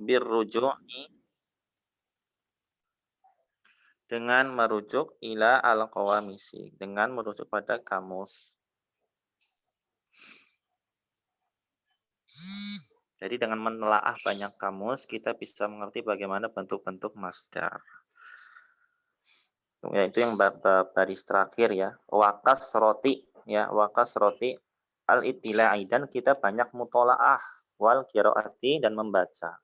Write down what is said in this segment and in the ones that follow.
birruju'i dengan merujuk ila al-qawamisi, dengan merujuk pada kamus. Jadi dengan menelaah banyak kamus kita bisa mengerti bagaimana bentuk-bentuk masdar. Yaitu yang baris terakhir ya. Wakasroti ya, wakasroti al-ittila'i, dan kita banyak mutolaah wal qiraati dan membaca.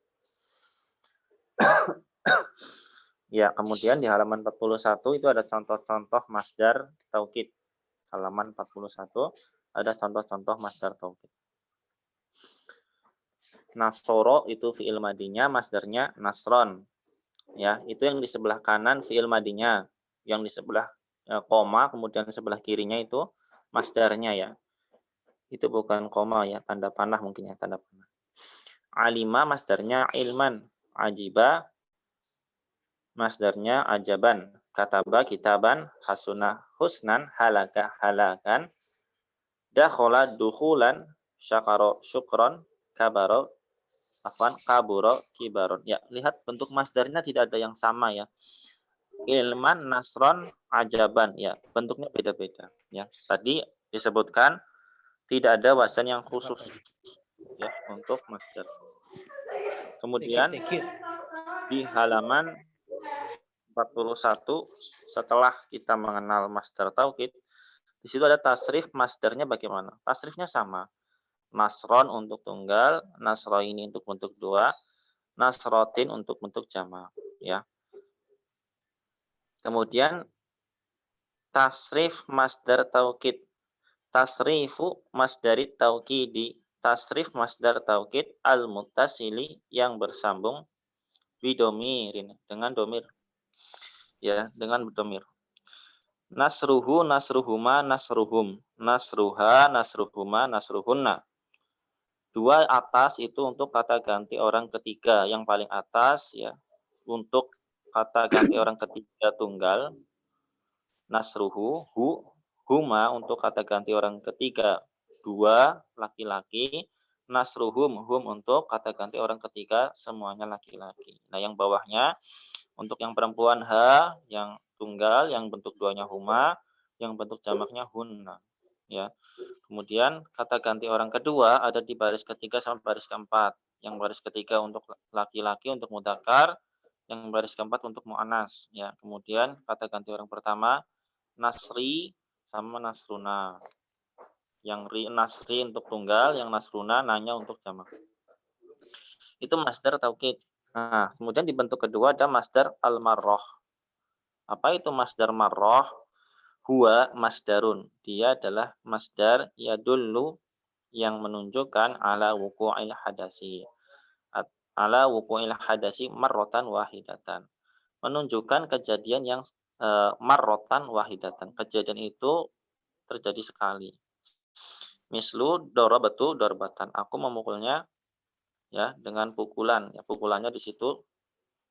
Ya, kemudian di halaman 41 itu ada contoh-contoh masdar taukid. Halaman 41 ada contoh-contoh masdar taukid. Nasoro itu fi'il madinya, masdarnya nasron. Ya, itu yang di sebelah kanan fi'il madinya, yang di sebelah koma, kemudian sebelah kirinya itu masdarnya ya. Itu bukan koma ya, tanda panah mungkin ya, tanda panah. Alima masdarnya ilman, ajiba masdarnya ajaban, kataba kitaban, hasuna husnan, halaka halakan, dakhala dukhulan, syakaro syukron, kabaro kaburo kibaron. Ya, lihat bentuk masdarnya tidak ada yang sama ya. Ilman, nasron, ajaban ya, bentuknya beda-beda ya. Tadi disebutkan tidak ada wazan yang khusus ya untuk masdar. Kemudian di halaman 41 setelah kita mengenal masdar taukid, di situ ada tasrif masdarnya bagaimana? Tasrifnya sama. Nasron untuk tunggal, nasroini untuk bentuk dua, nasrotin untuk bentuk jamak ya. Kemudian tasrif masdar taukid. Tasrifu masdari taukidi. Tasrif masdar taukid al-muttasili yang bersambung bidomirin dengan domir. Ya, dengan domir. Nasruhu, nasruhuma, nasruhum. Nasruha, nasruhuma, nasruhunna. Dua atas itu untuk kata ganti orang ketiga. Yang paling atas ya, untuk kata ganti orang ketiga tunggal. Nasruhu, huma untuk kata ganti orang ketiga dua laki-laki, nasruhum, hum untuk kata ganti orang ketiga semuanya laki-laki. Nah, yang bawahnya untuk yang perempuan ha, yang tunggal, yang bentuk duanya huma, yang bentuk jamaknya hunna. Ya. Kemudian kata ganti orang kedua ada di baris ketiga sampai baris keempat. Yang baris ketiga untuk laki-laki untuk mudzakkar, yang baris keempat untuk muannas. Ya. Kemudian kata ganti orang pertama nasri sama nasruna. Yang nasri untuk tunggal, yang nasruna nanya untuk jamak. Itu masdar taukid. Nah, kemudian di bentuk kedua ada masdar al-marroh. Apa itu masdar marroh? Huwa masdarun. Dia adalah masdar yadullu yang menunjukkan ala wuqu'il hadasi. Ala wuqu'il hadasi marrotan wahidatan. Menunjukkan kejadian yang marrotan wahidatan. Kejadian itu terjadi sekali. Mislu darabatu darbatan. Aku memukulnya ya dengan pukulan. Ya, pukulannya di situ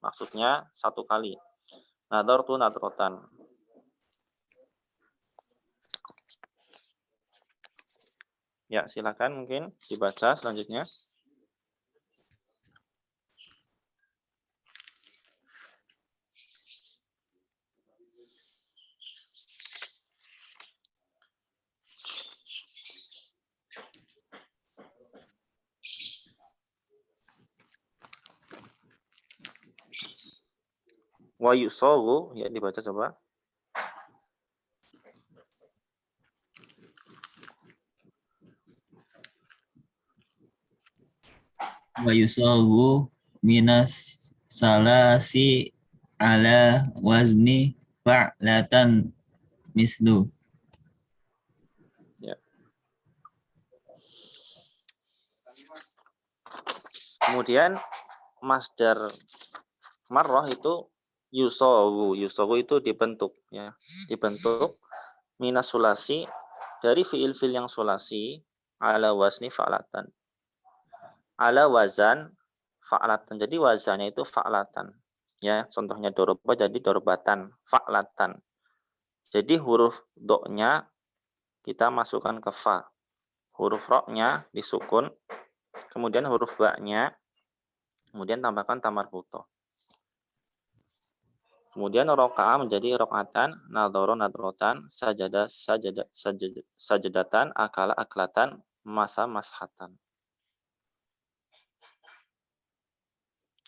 maksudnya satu kali. Nadartu nadratan. Ya, silakan mungkin dibaca selanjutnya. Wa yusawu, ya dibaca coba. Wa yusawu minas salasi ala wazni fa'latan mislu. Ya. Kemudian masdar marroh itu yusawu. Yusawu itu dibentuk ya. Dibentuk minas sulasi dari fiil-fiil yang sulasi ala wazni fa'latan. Ala wazan fa'latan. Jadi wazannya itu fa'latan. Ya, contohnya doroba jadi dorobatan, fa'latan. Jadi huruf do-nya kita masukkan ke fa. Huruf ro-nya disukun. Kemudian huruf ba-nya Kemudian tambahkan tamarbuto. Kemudian roka'ah menjadi rokatan, nadoro nadrotan, sajadatan, akala aklatan, masa mashatan.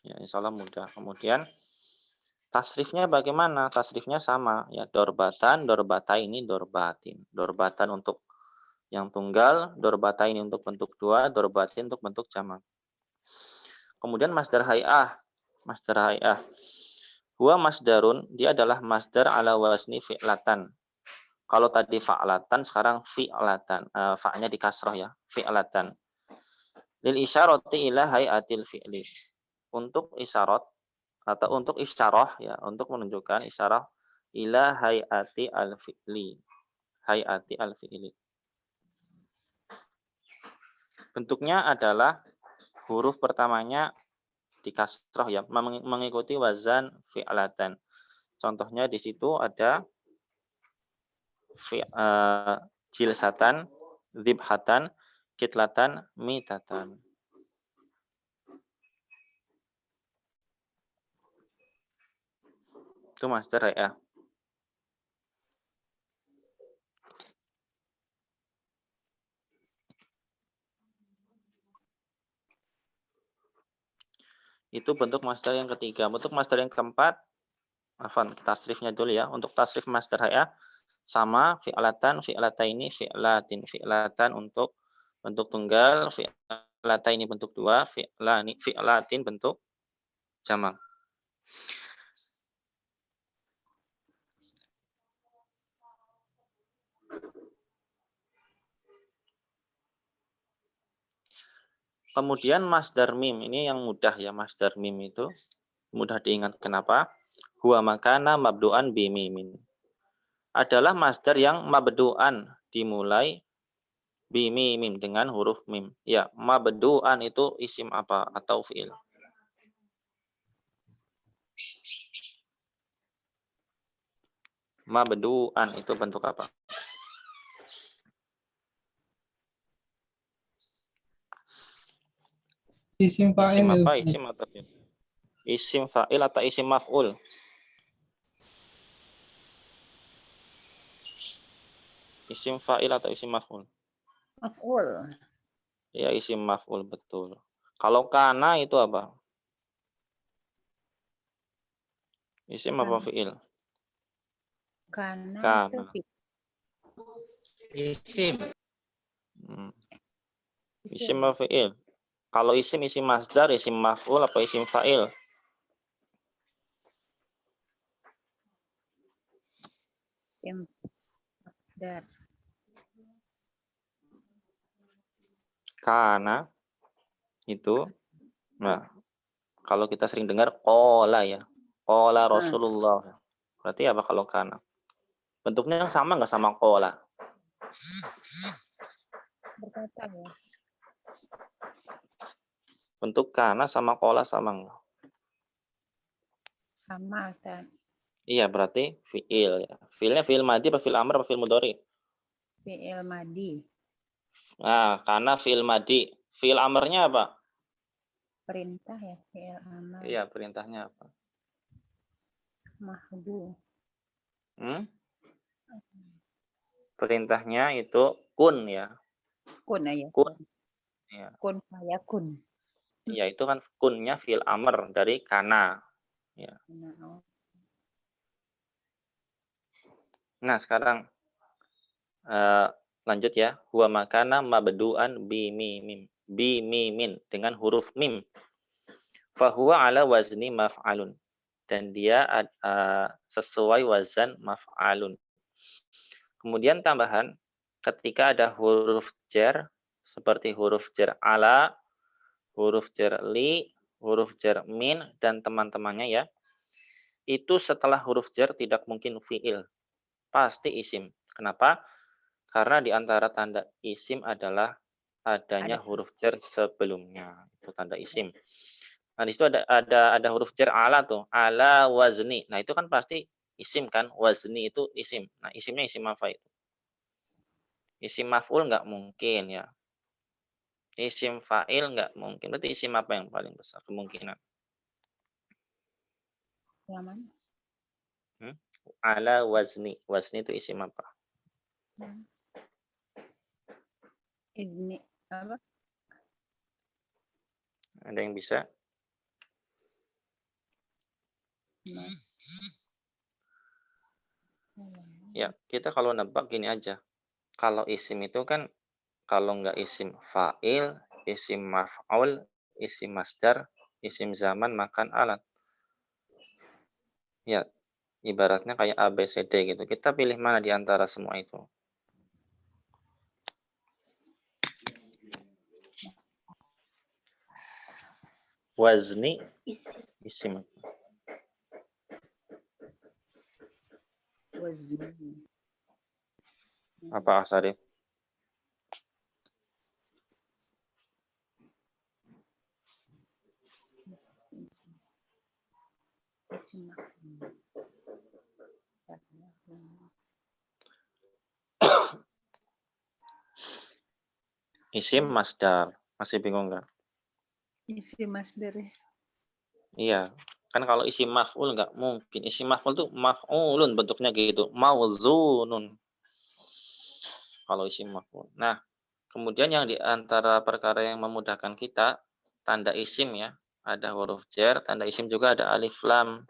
Ya, insya Allah mudah. Kemudian tasrifnya bagaimana? Tasrifnya sama ya, dorbatan, dorbata ini dorbatin. Dorbatan untuk yang tunggal, dorbata ini untuk bentuk dua, dorbatin untuk bentuk jamak. Kemudian masdar hay'ah. Masdar hay'ah. Huwa masdarun, dia adalah masdar ala wazni fi'latan. Kalau tadi fa'latan, sekarang fi'latan. Fa'nya di kasroh ya, fi'latan. Lil isyarati ila hay'atil fi'li. Untuk isyarat atau untuk isyarah ya, untuk menunjukkan isyarah ila hay'ati al-fi'li. Hay'ati al-fi'li. Bentuknya adalah huruf pertamanya di kasroh ya, mengikuti wazan fi'latan. Contohnya di situ ada jilsatan, dzibhatan, kitlatan, mitatan. Itu masdar ya. Itu bentuk masdar yang ketiga. Bentuk masdar yang keempat, tasrifnya dulu ya. Untuk tasrif masdar ya, sama fi'latan, fi'lataini, fi'latin. Fi'latan untuk bentuk tunggal, fi'lataini bentuk dua, fi'latin bentuk jamak. Kemudian masdar mim, ini yang mudah ya, masdar mim itu mudah diingat. Kenapa? Huwa makana mabdu'an bimimin. Adalah masdar yang mabdu'an, dimulai bimimim dengan huruf mim. Ya, mabdu'an itu isim apa atau fi'il? Mabdu'an itu bentuk apa? Isim fa'il. Isim apa? Isim atau fi'il? Isim fa'il atau isim maf'ul? Isim fa'il atau isim maf'ul? Maf'ul. Ya, isim maf'ul, betul. Kalau kana itu apa? Isim apa fi'il? Karena itu Kana. Isim. Isim apa fi'il? Kalau isim masdar, isim maf'ul apa isim fa'il? Isim masdar. Kana itu, nah, kalau kita sering dengar qala ya, qala Rasulullah. Berarti apa kalau kana? Bentuknya sama nggak sama qala? Berkata ya. Bentuk kana sama qala sama nggak? Sama Ustaz. Iya, berarti fi'il ya. Fi'ilnya fi'il madi apa fi'il amr apa fi'il mudhari? Fi'il madi. Nah, kana fi'il madi. Fi'il amrnya apa? Perintah ya. Fi'il amar. Iya, perintahnya apa? Mahdu. Perintahnya itu kun ya. Kun ya. Kun. Ya. Kun fayakun. Iya, itu kan kunnya fi'il amr dari kana. Ya. Nah, sekarang lanjut ya. Huwa makana mabdu'an bimimin dengan huruf mim. Fahuwa ala wazni maf'alun. Dan dia sesuai wazan maf'alun. Kemudian tambahan, ketika ada huruf jar, seperti huruf jar ala, huruf jar li, huruf jar min, dan teman-temannya ya, itu setelah huruf jar tidak mungkin fi'il. Pasti isim. Kenapa? Karena di antara tanda isim adalah adanya huruf jar sebelumnya. Itu tanda isim. Nah, di situ ada huruf jar ala tuh, ala wazni. Nah, itu kan pasti isim kan? Wazni itu isim. Nah, isimnya isim apa itu? Isim maf'ul nggak mungkin ya. Isim fa'il nggak mungkin. Berarti isim apa yang paling besar kemungkinan? Yang mana? Ala wazni. Wazni itu isim apa? Izni apa? Ada yang bisa? Ya, kita kalau nebak gini aja. Kalau isim itu kan, kalau nggak isim fa'il, isim maf'ul, isim masdar, isim zaman, makan alat. Ya, ibaratnya kayak A, B, C, D gitu. Kita pilih mana di antara semua itu? Wazni, isim. Wazni. Apa Asarif? Isim. Isim masdar. Masih bingung nggak? Isim masdar ya. Iya. Kan kalau isim maf'ul nggak mungkin. Isim maf'ul tuh maf'ulun bentuknya gitu. Mawzunun. Kalau isim maf'ul. Nah, kemudian yang di antara perkara yang memudahkan kita, tanda isim ya. Ada huruf jar, tanda isim juga ada alif lam.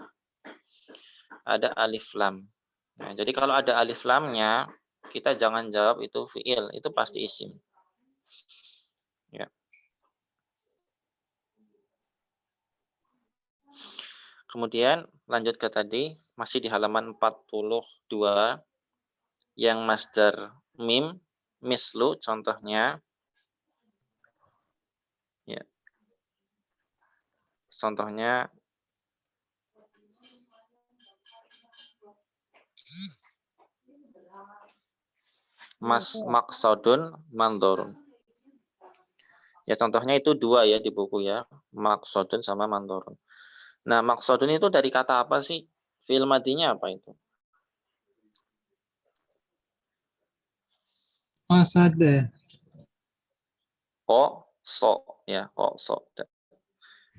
Ada alif lam. Nah, jadi kalau ada alif lamnya, kita jangan jawab itu fi'il, itu pasti isim. Ya. Kemudian lanjut ke tadi, masih di halaman 42, yang masdar mim, mislu contohnya. Ya. Contohnya maksudun mandorun. Ya contohnya itu dua ya di buku ya, maksudun sama mandorun. Nah maksudun itu dari kata apa sih? Fi'il madinya apa itu? Qasada. So ya, so.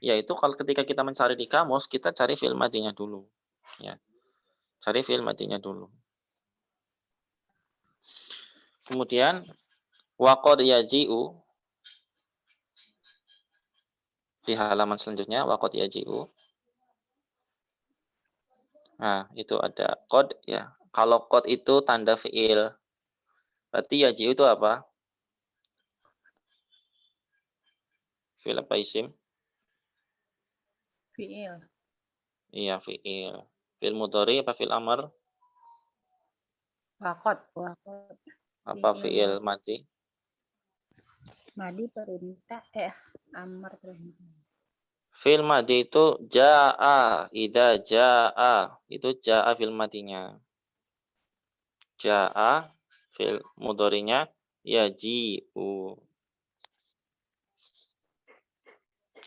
Ya itu kalau ketika kita mencari di kamus, kita cari fi'il madinya dulu. Ya. Cari fi'il madinya dulu. Kemudian waqad yaji'u di halaman selanjutnya, waqad yaji'u. Nah, itu ada qad ya. Kalau qad itu tanda fi'il. Berarti yaji'u itu apa? Fi'il apa isim? Fi'il. Iya, fi'il. Fi'il mudhari apa fi'il amr? Wakot. Apa fi'il madi? Madi perintah. Amar perintah. Fi'il madi itu ja'a, idza ja'a. Itu ja'a fi'il madinya. Ja'a fi'il mudhari'nya yaji'u.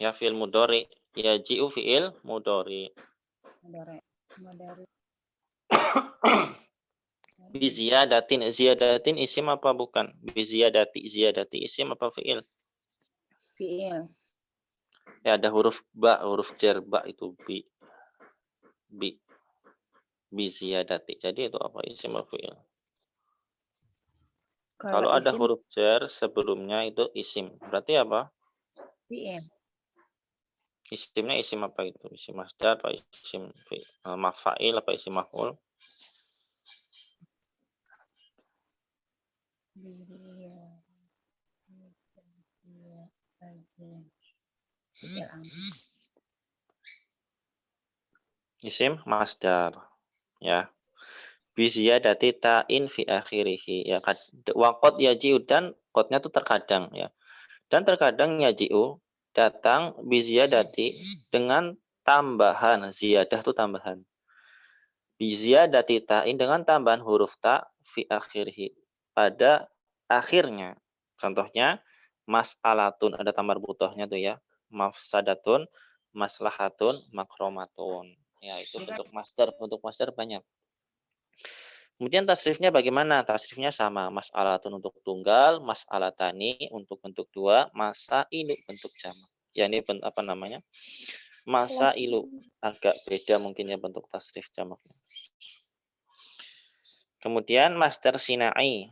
Ya fi'il mudhari, yaji'u fi'il mudhari. Madari. Bi ziyadatin isim apa bukan? Bi ziyadati isim apa fi'il? Fi'il. Ya ada huruf ba, huruf jar ba itu bi ziyadati. Jadi itu apa isim apa fi'il? Kalau ada isim, huruf jar sebelumnya itu isim. Berarti apa? fi'il. Isimnya isim apa itu? Isim masdar apa isim maf'il apa isim maf'ul? Isim masdar. Ya. Bi ziyadati ta'in fi akhirih. Ya, waqad yaji'u dan qadnya itu terkadang ya. Dan terkadang yaji'u datang bi ziyadati dengan tambahan. Ziyadah itu tambahan. Bi ziyadati ta'in dengan tambahan huruf ta fi akhirih. Pada akhirnya. Contohnya mas'alatun ada tambahan butohnya tuh ya. Mafsadatun, maslahatun, makromatun. Ya, itu bentuk masdar banyak. Kemudian tasrifnya bagaimana? Tasrifnya sama, mas'alatun untuk tunggal, mas'alatani untuk bentuk dua, masailu bentuk jamak. Ya ini apa namanya? Masailu agak beda mungkin ya bentuk tasrif jamaknya. Kemudian masdar sinai.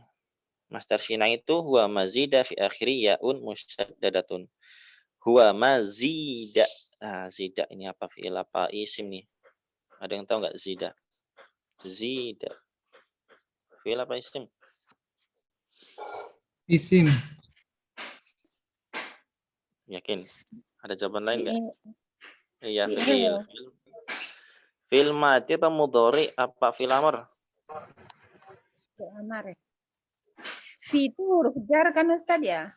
Masdar sinai itu huwa mazida fi akhiri yaun musyaddadatun. Huwa mazida. Nah, zida ini apa fi'il apa isim nih? Ada yang tahu nggak zida? Zida. Fi'il apa isim? Isim. Yakin? Ada jawaban lain nggak? Fi'il. Iya, Fi'il. fi'il. Fi'il mati apa mudhari apa fi'il amr? Fi'il amar ya. Fi itu huruf jar kan Ustaz ya?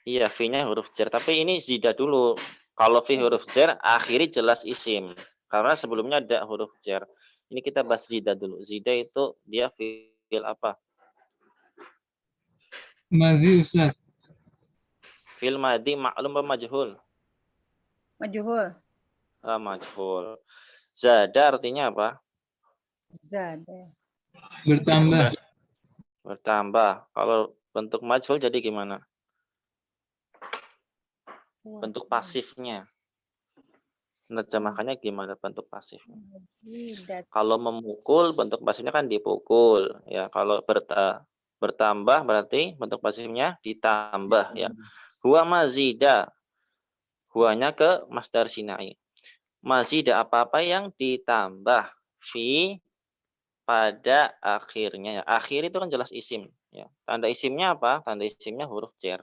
Iya, fi-nya huruf jar. Tapi ini zida dulu. Kalau fi huruf jar, akhiri jelas isim. Karena sebelumnya ada huruf jar. Ini kita bahas zida dulu. Zida itu dia fi'il apa? Mazi Ustaz. Fi'il madi ma'lum apa majhul? Majhul. Majhul. Zada artinya apa? Zada. Bertambah. Bertambah. Kalau bentuk majhul jadi gimana? Bentuk pasifnya. Menerjemahkannya gimana bentuk pasifnya? Zidat. Kalau memukul bentuk pasifnya kan dipukul. Ya, kalau bertambah berarti bentuk pasifnya ditambah ya. Huwa mazida. Huanya ke masdar sinai. Mazida apa-apa yang ditambah fi pada akhirnya ya. Akhir itu kan jelas isim ya. Tanda isimnya apa? Tanda isimnya huruf jar.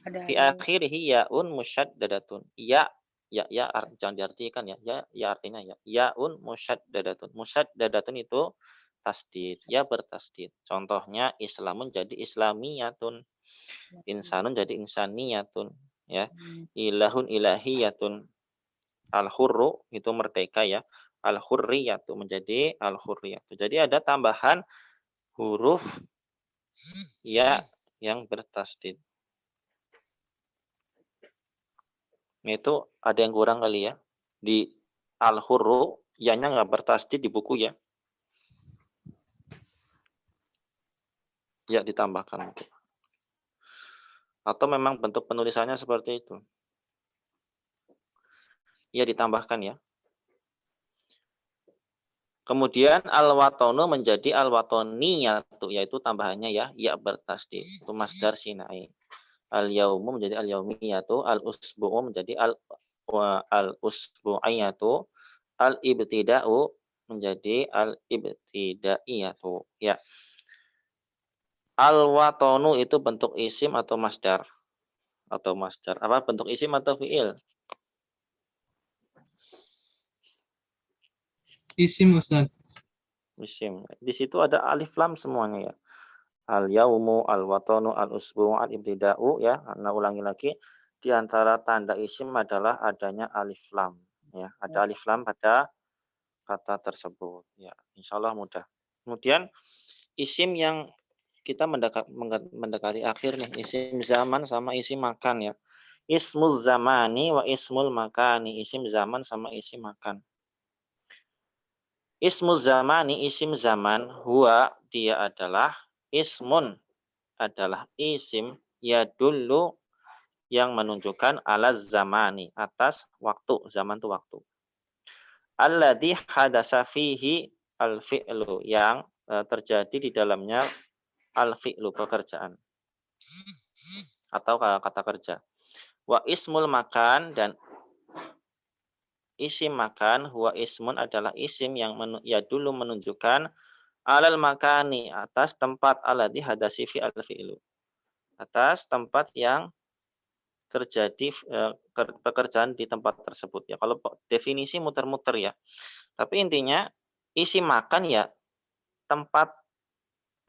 Ada Fi akhirihi yaun musyaddadatun. Ya jangan diartikan ya. Ya artinya ya. Yaun musyaddadatun. Musyaddadatun itu tasdid. Ya bertasdid. Contohnya islamun jadi islamiyatun. Insanun jadi insaniyatun ya. Ilahun ilahiyatun. Al-hurru itu merdeka ya. Al-hurriyatu menjadi al-hurriyatu. Jadi ada tambahan huruf ya yang bertasdid. Itu ada yang kurang kali ya. Di al-hurru, ya-nya nggak bertasdid di buku ya. Ya ditambahkan. Atau memang bentuk penulisannya seperti itu. Ya ditambahkan ya. Kemudian al-watonu menjadi al-watoniyatu, yaitu tambahannya ya bertasdid. Itu masdar sinai. Al-yaumu menjadi al-yaumiyatu, al-usbu'u menjadi al-usbu'iyatu, al-ibtida'u menjadi al-ibtidaiyatu. Ya. Al-watonu itu bentuk isim atau masdar? Atau masdar. Apa bentuk isim atau fi'il? Isim Ustaz. Isim. Di situ ada alif lam semuanya ya. Al-yaumu, al-watonu, al-usbu'u, al-ibtida'u ya. Nah, ulangi lagi. Di antara tanda isim adalah adanya alif lam ya. Ada alif lam pada kata tersebut ya. Insya Allah mudah. Kemudian isim yang kita mendekati akhir nih, isim zaman sama isim makan ya. Ismuz zamani wa ismul makani, isim zaman sama isim makan. Ismuz zamani, isim zaman, huwa dia adalah ismun, adalah isim ya dulu yang menunjukkan ala zamani, atas waktu. Zaman itu waktu. Alladhi hadasa fihi al-fi'lu, yang terjadi di dalamnya al-fi'lu, pekerjaan atau kata kerja. Wa ismul makan, dan isim makan, huwa ismun adalah isim yang ya dulu menunjukkan alal makani, atas tempat, alladhi hadasi fi al-fi'lu, atas tempat yang terjadi pekerjaan di tempat tersebut ya. Kalau definisi muter-muter ya. Tapi intinya isim makan ya tempat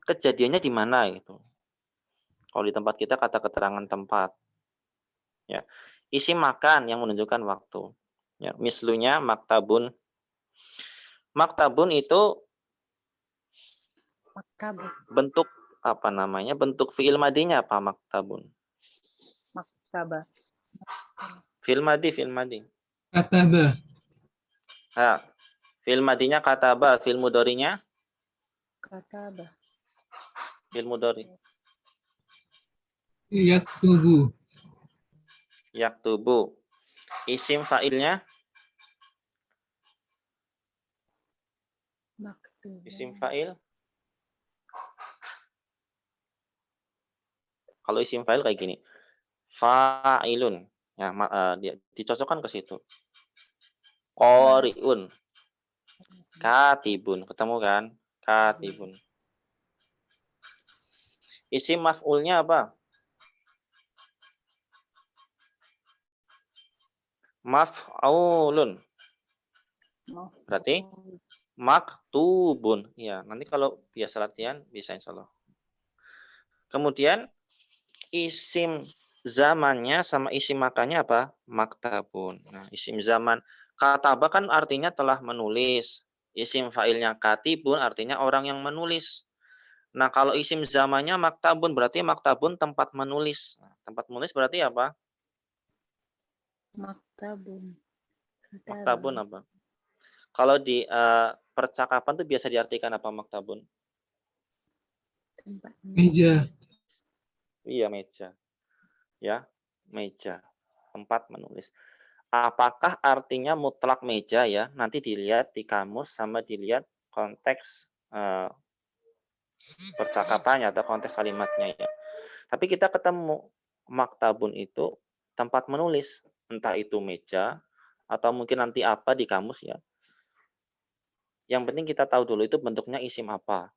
kejadiannya di mana gitu. Kalau di tempat kita kata keterangan tempat. Ya. Isim makan yang menunjukkan waktu. Ya, mislunya maktabun. Maktabun itu Maktabun. bentuk apa namanya? Bentuk fi'il madinya apa maktabun? Maktabah. Fi'il madi. Kataba. Nah, Fi'il madinya kataba, fi'il mudhari'nya Kataba. fi'il mudhari. Yaktubu. Yaktubu. Isim fa'ilnya, Maktuba. isim fa'il. Kalau isim fa'il kayak gini. Fa'ilun. Ya, dicocokkan ke situ. Qari'un. Katibun. Ketemu kan? Katibun. Isim maf'ulnya apa? Maf'ulun. Berarti maktubun. Ya, nanti kalau biasa latihan bisa insya Allah. Kemudian isim zamannya sama isim makannya apa? Maktabun. Nah, isim zaman kataba kan artinya telah menulis. Isim fa'ilnya katibun artinya orang yang menulis. Nah, kalau isim zamannya maktabun berarti maktabun tempat menulis. Nah, tempat menulis berarti apa? Maktabun. Maktabun apa? Kalau di percakapan tuh biasa diartikan apa maktabun? Tempat Meja. Iya, meja. Ya, meja. Tempat menulis. Apakah artinya mutlak meja ya? Nanti dilihat di kamus sama dilihat konteks percakapannya atau konteks kalimatnya ya. Tapi kita ketemu maktabun itu tempat menulis, entah itu meja atau mungkin nanti apa di kamus ya. Yang penting kita tahu dulu itu bentuknya isim apa,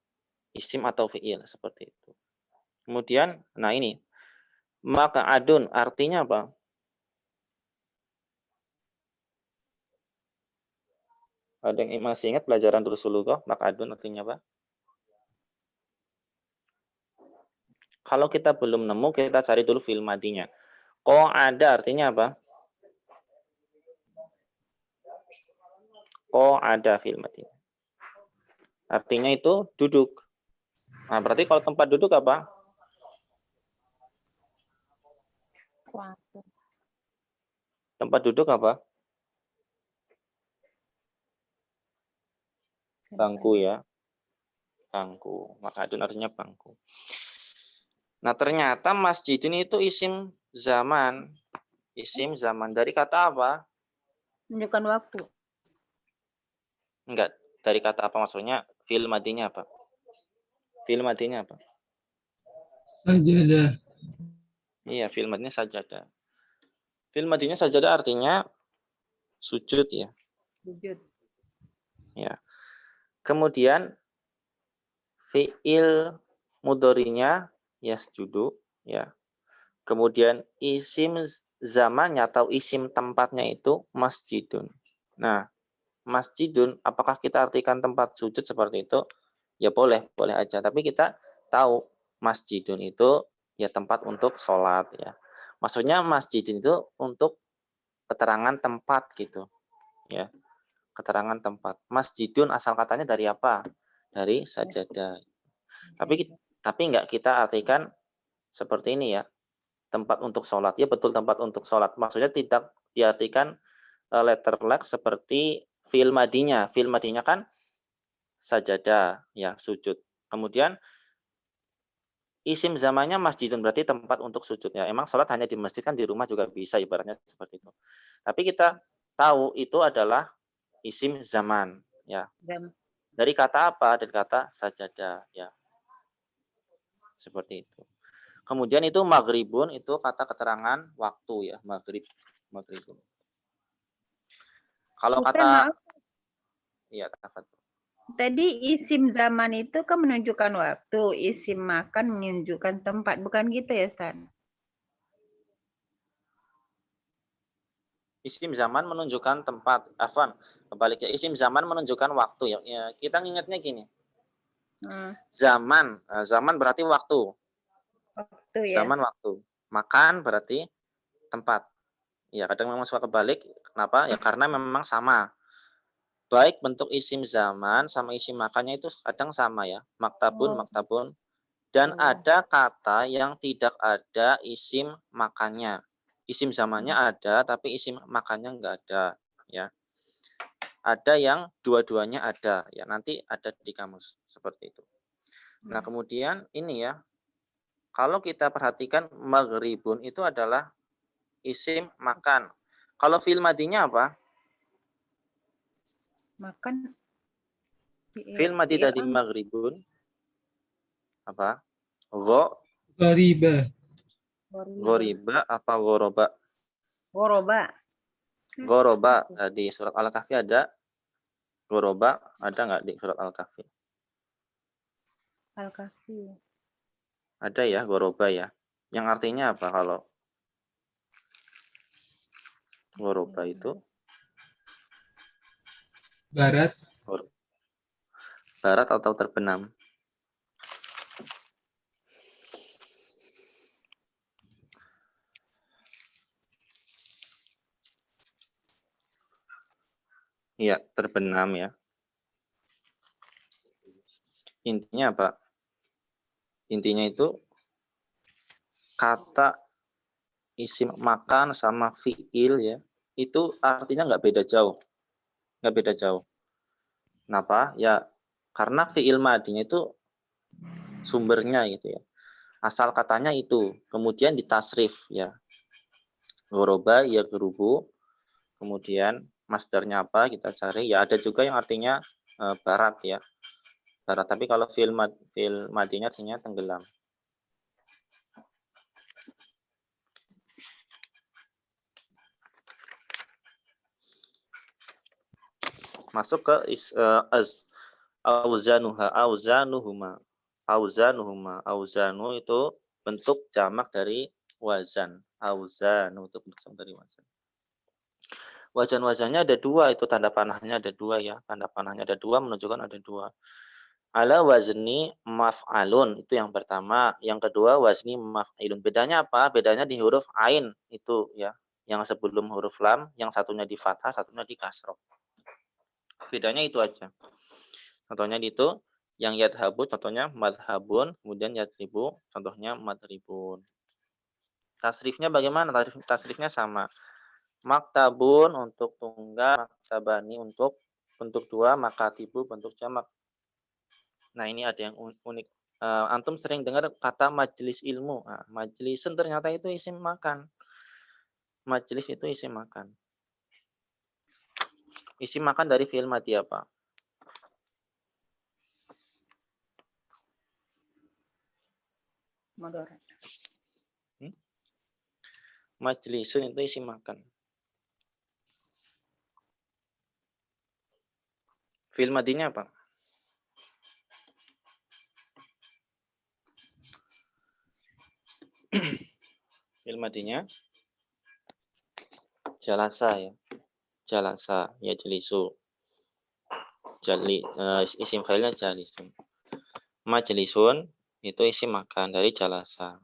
isim atau fiil seperti itu. Kemudian, nah ini maka adun artinya apa? Ada yang masih ingat pelajaran Durusulughah maka adun artinya apa? Kalau kita belum nemu, kita cari dulu fi'il madinya. Qa'ada artinya apa? Qa'ada fi'il madinya. Artinya itu duduk. Nah, berarti kalau tempat duduk apa? Kuatu. Tempat duduk apa? Bangku ya. Bangku. Maka adun artinya bangku. Nah, ternyata masjid ini itu isim zaman. Isim zaman. Dari kata apa? Menunjukkan waktu. Enggak. Dari kata apa maksudnya? Fi'il madinya apa? Fi'il madinya apa? Sajadah. Iya, fi'il madinya sajadah. Fi'il madinya sajadah artinya sujud ya. Sujud. Ya. Kemudian fi'il mudhari'nya yasjudu ya. Kemudian isim zamannya atau isim tempatnya itu masjidun. Nah, masjidun apakah kita artikan tempat sujud seperti itu? Ya boleh, boleh aja. Tapi kita tahu masjidun itu ya tempat untuk sholat ya. Maksudnya masjidun itu untuk keterangan tempat gitu ya. Keterangan tempat. Masjidun asal katanya dari apa? Dari sajadah. Tapi enggak kita artikan seperti ini ya. Tempat untuk sholat. Ya betul tempat untuk sholat. Maksudnya tidak diartikan letter lag seperti fi'il madinya. Fi'il madinya kan sajadah, ya sujud. Kemudian isim zamannya masjidun berarti tempat untuk sujud ya. Emang sholat hanya di masjid kan di rumah juga bisa ibaratnya seperti itu. Tapi kita tahu itu adalah isim zaman ya. Dari kata apa? Dari kata sajadah ya. Seperti itu. Kemudian itu maghribun itu kata keterangan waktu ya, maghribun. Kalau Ustaz, kata maaf. iya tafadhol. Tadi isim zaman itu kan menunjukkan waktu, isim makan menunjukkan tempat, bukan gitu ya Ustaz? Isim zaman menunjukkan tempat. Afwan, kebaliknya isim zaman menunjukkan waktu ya. Ya kita ingatnya gini. Zaman, zaman berarti waktu. Waktu ya. Zaman waktu. Makan berarti tempat. Ya kadang memang suka kebalik. Kenapa? Ya karena memang sama. Baik bentuk isim zaman sama isim makannya itu kadang sama ya. Maktabun, maktabun. Dan ada kata yang tidak ada isim makannya. Isim zamannya ada, tapi isim makannya enggak ada. Ya. ada yang dua-duanya ada ya, nanti ada di kamus seperti itu. Nah, kemudian ini ya, kalau kita perhatikan maghribun itu adalah isim makan. Kalau fi'il madinya apa? Makan. Fi'il madi Fi'il tadi am- maghribun apa? Ghariba. Ghoriba apa ghoroba? Ghoroba. Ghoroba. Di surat Al-Kahfi ada ghoroba, ada nggak di surat Al-Kahfi? Al-Kahfi. Ada ya, ghoroba ya. Yang artinya apa kalau ghoroba itu? Barat. Barat atau terbenam? Iya, terbenam ya. Intinya apa? Intinya itu kata isim makan sama fiil ya, itu artinya nggak beda jauh. Nggak beda jauh. Kenapa? Ya, karena fiil madinya itu sumbernya gitu ya. Asal katanya itu, kemudian ditasrif ya. Ghoroba ya gerubu, kemudian masdarnya apa kita cari. Ya ada juga yang artinya barat ya. Barat, tapi kalau fiil madinya artinya tenggelam. Masuk ke auzanuhuma. Auzanu itu bentuk jamak dari wazan. Auzanu itu bentuk jamak dari wazan. Wazan-wazannya ada dua, itu tanda panahnya ada dua ya. Tanda panahnya ada dua, menunjukkan ada dua. Ala wazni maf'alun, itu yang pertama. Yang kedua wazni maf'ilun. Bedanya apa? Bedanya di huruf ain itu ya. Yang sebelum huruf lam, yang satunya di fathah, satunya di kasroh. Bedanya itu aja. Contohnya itu, yang yadhabu contohnya madhabun, kemudian yadribu contohnya madribun. Tasrifnya bagaimana? Tasrifnya sama. Maktabun untuk tunggal, maktabani untuk bentuk dua, makatibu bentuk jamak. Nah, ini ada yang unik. Antum sering dengar kata majelis ilmu. Nah, majelisun ternyata itu isim makan. Majelis itu isim makan. Isim makan dari fi'il madi apa? Mudhari. Majelisun itu isim makan. Fi'il madinya apa? Fi'il madinya jalasa ya. Jalasa ya jelisu. Isim fa'ilnya jalisun. Majelisun itu isim makan dari jalasa.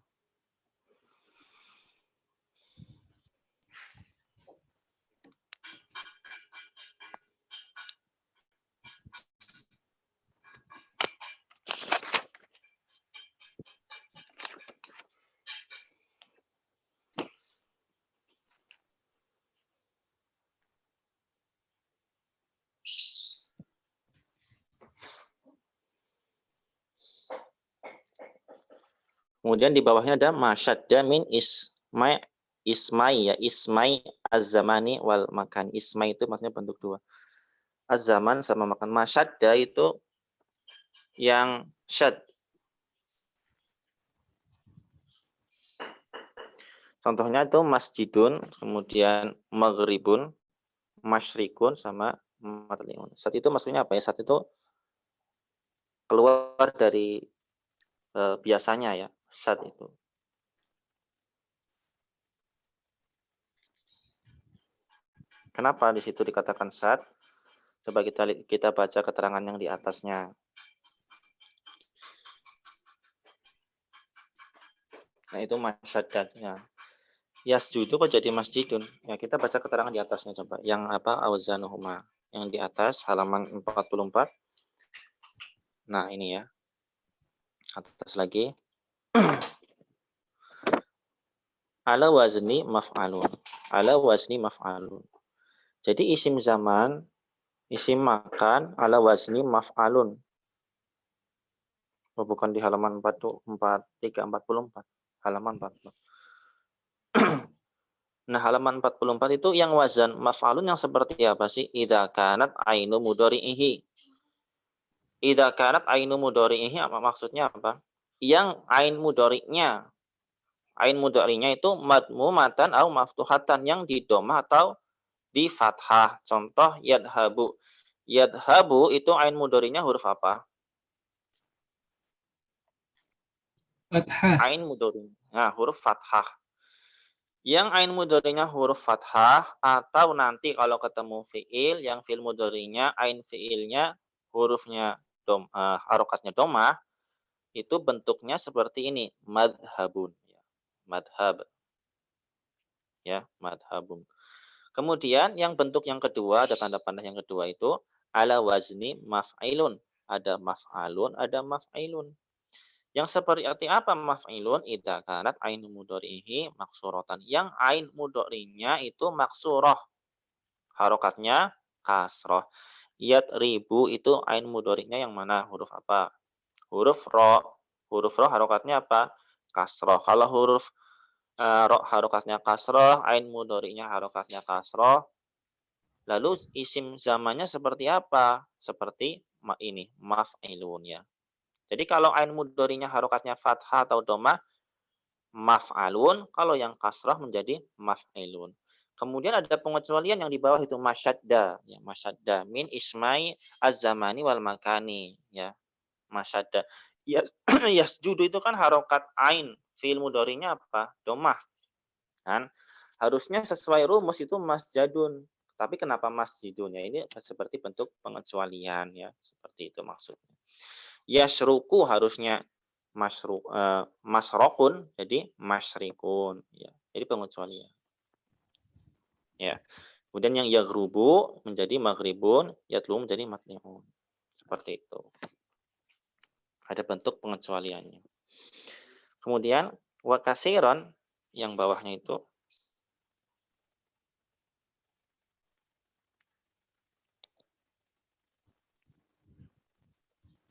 Kemudian di bawahnya ada masyadda min ismai ya, ismai az-zamani wal makan. Ismai itu maksudnya bentuk dua. Az-zaman sama makan. Masyadda itu yang syad. Contohnya itu masjidun, kemudian maghribun, masyrikun sama matliun. Saat itu maksudnya apa ya? Saat itu keluar dari biasanya ya, saat itu. Kenapa di situ dikatakan saat? Coba kita baca keterangan yang di atasnya. Nah, itu masyaddatnya. Yasjudu kok jadi masjidun? Ya, kita baca keterangan di atasnya coba. Yang apa? Auzanuhuma. Yang di atas halaman 44. Nah, ini ya. Atas lagi. Ala wazni maf'alun. Ala wazni maf'alun. Jadi isim zaman Isim makan ala wazni maf'alun. Oh, bukan di halaman 344. Halaman 44. Nah, halaman 44 itu yang wazan maf'alun yang seperti apa sih? Idza kanat ainu mudhari'ihi. Idza kanat ainu mudhari'ihi apa maksudnya apa? Yang ain mudhari'nya. Ain mudhari'nya itu madmumatan atau maftuhatan yang di domah atau di fathah. Contoh yadhabu. Yadhabu itu ain mudhari'nya huruf apa? Fathah. Ain mudhari'. Nah, huruf fathah. Yang ain mudhari'nya huruf fathah atau nanti kalau ketemu fiil yang fiil mudhari'nya ain fiilnya hurufnya harokatnya domah itu bentuknya seperti ini, madhabun ya. Madhab. Ya, madhabun. Kemudian yang bentuk yang kedua, ada tanda panah yang kedua itu ala wazni maf'ilun. Ada maf'alun, ada maf'ilun. Yang seperti apa maf'ilun? Idza kanat ainu mudhari'ihi maksuratan. Yang ain mudhari'nya itu maksurah. Harokatnya kasroh. Ribu itu ain mudhari'nya yang mana? Huruf apa? Huruf ro. Huruf ro harokatnya apa? Kasroh. Kalau huruf ro harokatnya kasroh, ain mudhari'nya harokatnya kasroh. Lalu isim zamannya seperti apa? Seperti ini, maf'ilun ya. Jadi kalau ain mudhari'nya harokatnya fathah atau domah, maf'alun. Kalau yang kasrah menjadi maf'ilun. Kemudian ada pengecualian yang di bawah itu masyadda. Ya, masyadda min ismai az-zamani wal makani. Ya, masyadda. Yasjudu itu kan harokat ain. Fi'il mudhari'nya apa? Domah. Kan? Harusnya sesuai rumus itu masjadun. Tapi kenapa masjidun? Ya, ini seperti bentuk pengecualian ya. Seperti itu maksudnya. Yasruku harusnya masrokun jadi masyrikun ya. Jadi pengecualian. Ya. Kemudian yang yaghrubu menjadi maghribun, yatlu menjadi matni'un. Seperti itu. Ada bentuk pengecualiannya. Kemudian wa kasiron yang bawahnya itu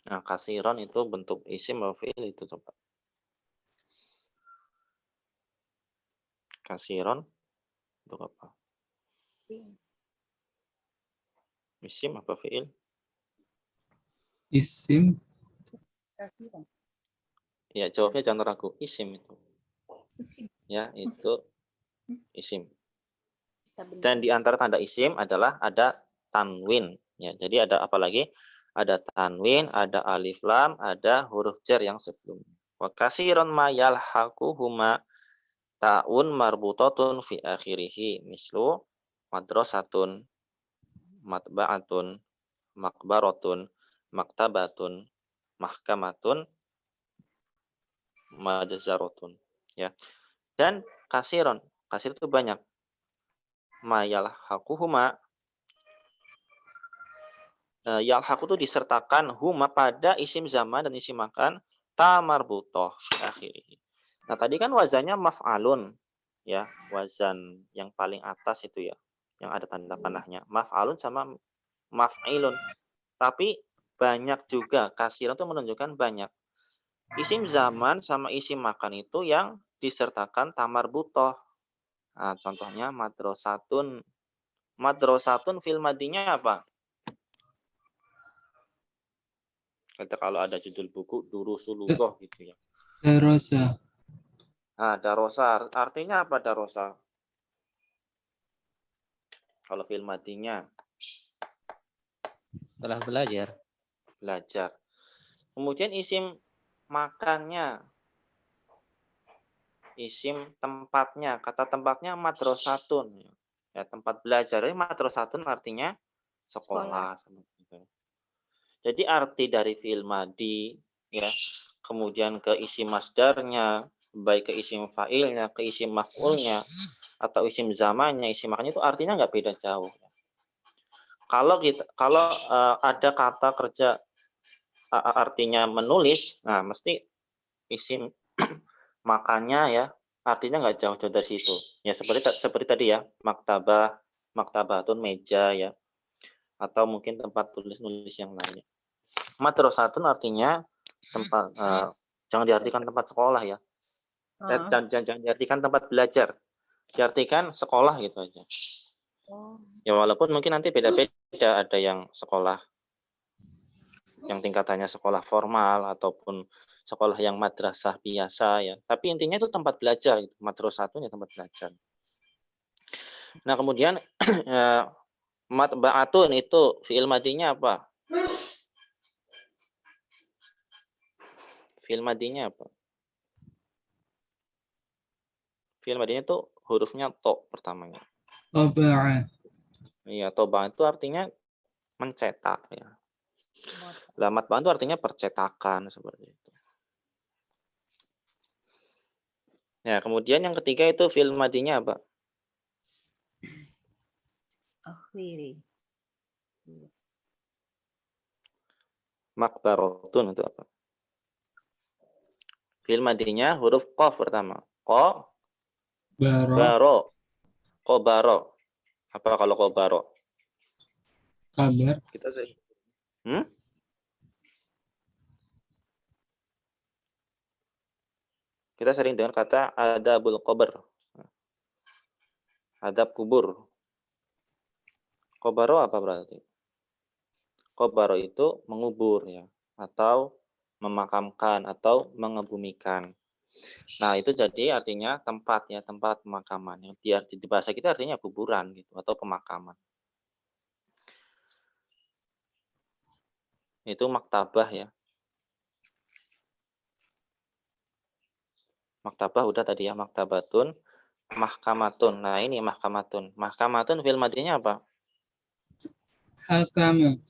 nah, kasiron itu bentuk isim atau fi'il itu coba. Kasiron untuk apa? Isim apa fi'il? Isim. Ya, jawabnya jangan ragu. Isim itu. Ya, itu isim. Dan di antara tanda isim adalah ada tanwin. Ya, jadi ada apa lagi? Ada tanwin, ada alif lam, ada huruf jar yang sebelumnya. Wa kasiron ma yalhaquhuma ta'un marbutatun fi akhirih mislu madrasatun, matba'atun, makbaratun, maktabatun, mahkamatun, majzaratun. Ya. Dan kasir itu banyak. Ma yalhaquhuma yalhaqu itu disertakan huma pada isim zaman dan isim makan ta marbutoh akhirnya. Nah, tadi kan wazannya maf'alun ya, wazan yang paling atas itu ya, yang ada tanda panahnya. Maf'alun sama maf'ilun. Tapi banyak juga kasiran itu menunjukkan banyak. Isim zaman sama isim makan itu yang disertakan ta marbutoh. Nah, contohnya madrasatun. Madrasatun fil madinya apa? Kata kalau ada judul buku Durusulullah gitu ya. Darosa. Nah, darosa artinya apa darosa? Kalau fil madinya Telah belajar. belajar. Kemudian isim makannya, isim tempatnya, kata tempatnya madrasatun. Ya, tempat belajar. Ini madrasatun artinya sekolah. Jadi arti dari fi'il madi ya, kemudian ke isim masdarnya, baik ke isim fa'ilnya, ke isim maf'ulnya, atau isim zamannya, isim makannya itu artinya nggak beda jauh. Kalau ada kata kerja artinya menulis, nah mesti isim makannya ya artinya nggak jauh-jauh dari situ. Ya seperti tadi ya, maktabah, maktabatun meja ya. atau mungkin tempat tulis-nulis yang lainnya. Madrasatun artinya tempat, jangan diartikan tempat sekolah ya. Jangan diartikan tempat belajar. Diartikan sekolah gitu aja. Ya walaupun mungkin nanti beda-beda, ada yang sekolah yang tingkatannya sekolah formal ataupun sekolah yang madrasah biasa ya. Tapi intinya itu tempat belajar gitu. Madrasatun ya tempat belajar. Nah, kemudian matba'atun itu fi'il madinya apa? Fi'il madinya apa? Fi'il madinya itu hurufnya to pertamanya. طبع Iya, toba itu artinya mencetak ya. Lah matba'an itu artinya percetakan seperti itu. Ya, kemudian yang ketiga itu fi'il madinya apa? Akhiri. Makbaratun itu apa? Fi'il madinya huruf qaf pertama. Qa, بارا baro. Qobaro. Apa kalau qobaro? خبر Kita sering. Hmm? Kita sering dengar kata adabul qabr. Adab kubur. Qobaro apa berarti? Qobaro itu mengubur ya, atau memakamkan atau mengebumikan. Nah, itu jadi artinya tempat ya, tempat pemakaman. Yang di bahasa kita artinya kuburan gitu atau pemakaman. Itu maktabah ya. Maktabah udah tadi ya, maktabatun, mahkamatun. Nah, ini mahkamatun. Mahkamatun fi'il madinya apa? حكم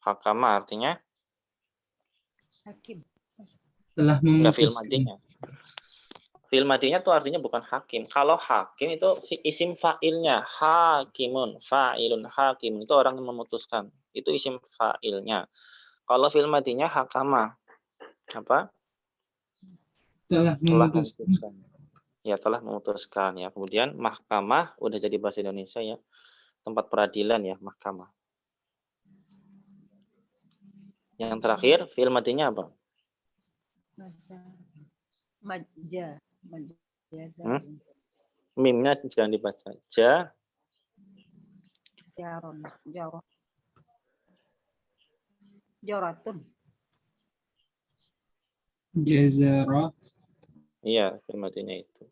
Hakama artinya Hakim. telah enggak fi'il memutuskan. madinya. Fi'il madinya tuh artinya bukan hakim. Kalau hakim itu isim fa'ilnya, hakimun, fa'ilun, hakim itu orang yang memutuskan. Itu isim fa'ilnya. Kalau fi'il madinya hakama, apa? Telah Telah memutuskan. memutuskan. Ya, telah memutuskan ya. Kemudian mahkamah udah jadi bahasa Indonesia ya. Tempat peradilan ya, mahkamah. Yang terakhir, fi'il madinya apa? Majja. Hmm? Mimnya jangan dibaca. Ja, Jaron. Jaron. Joratun. جزر iya, fi'il madinya itu.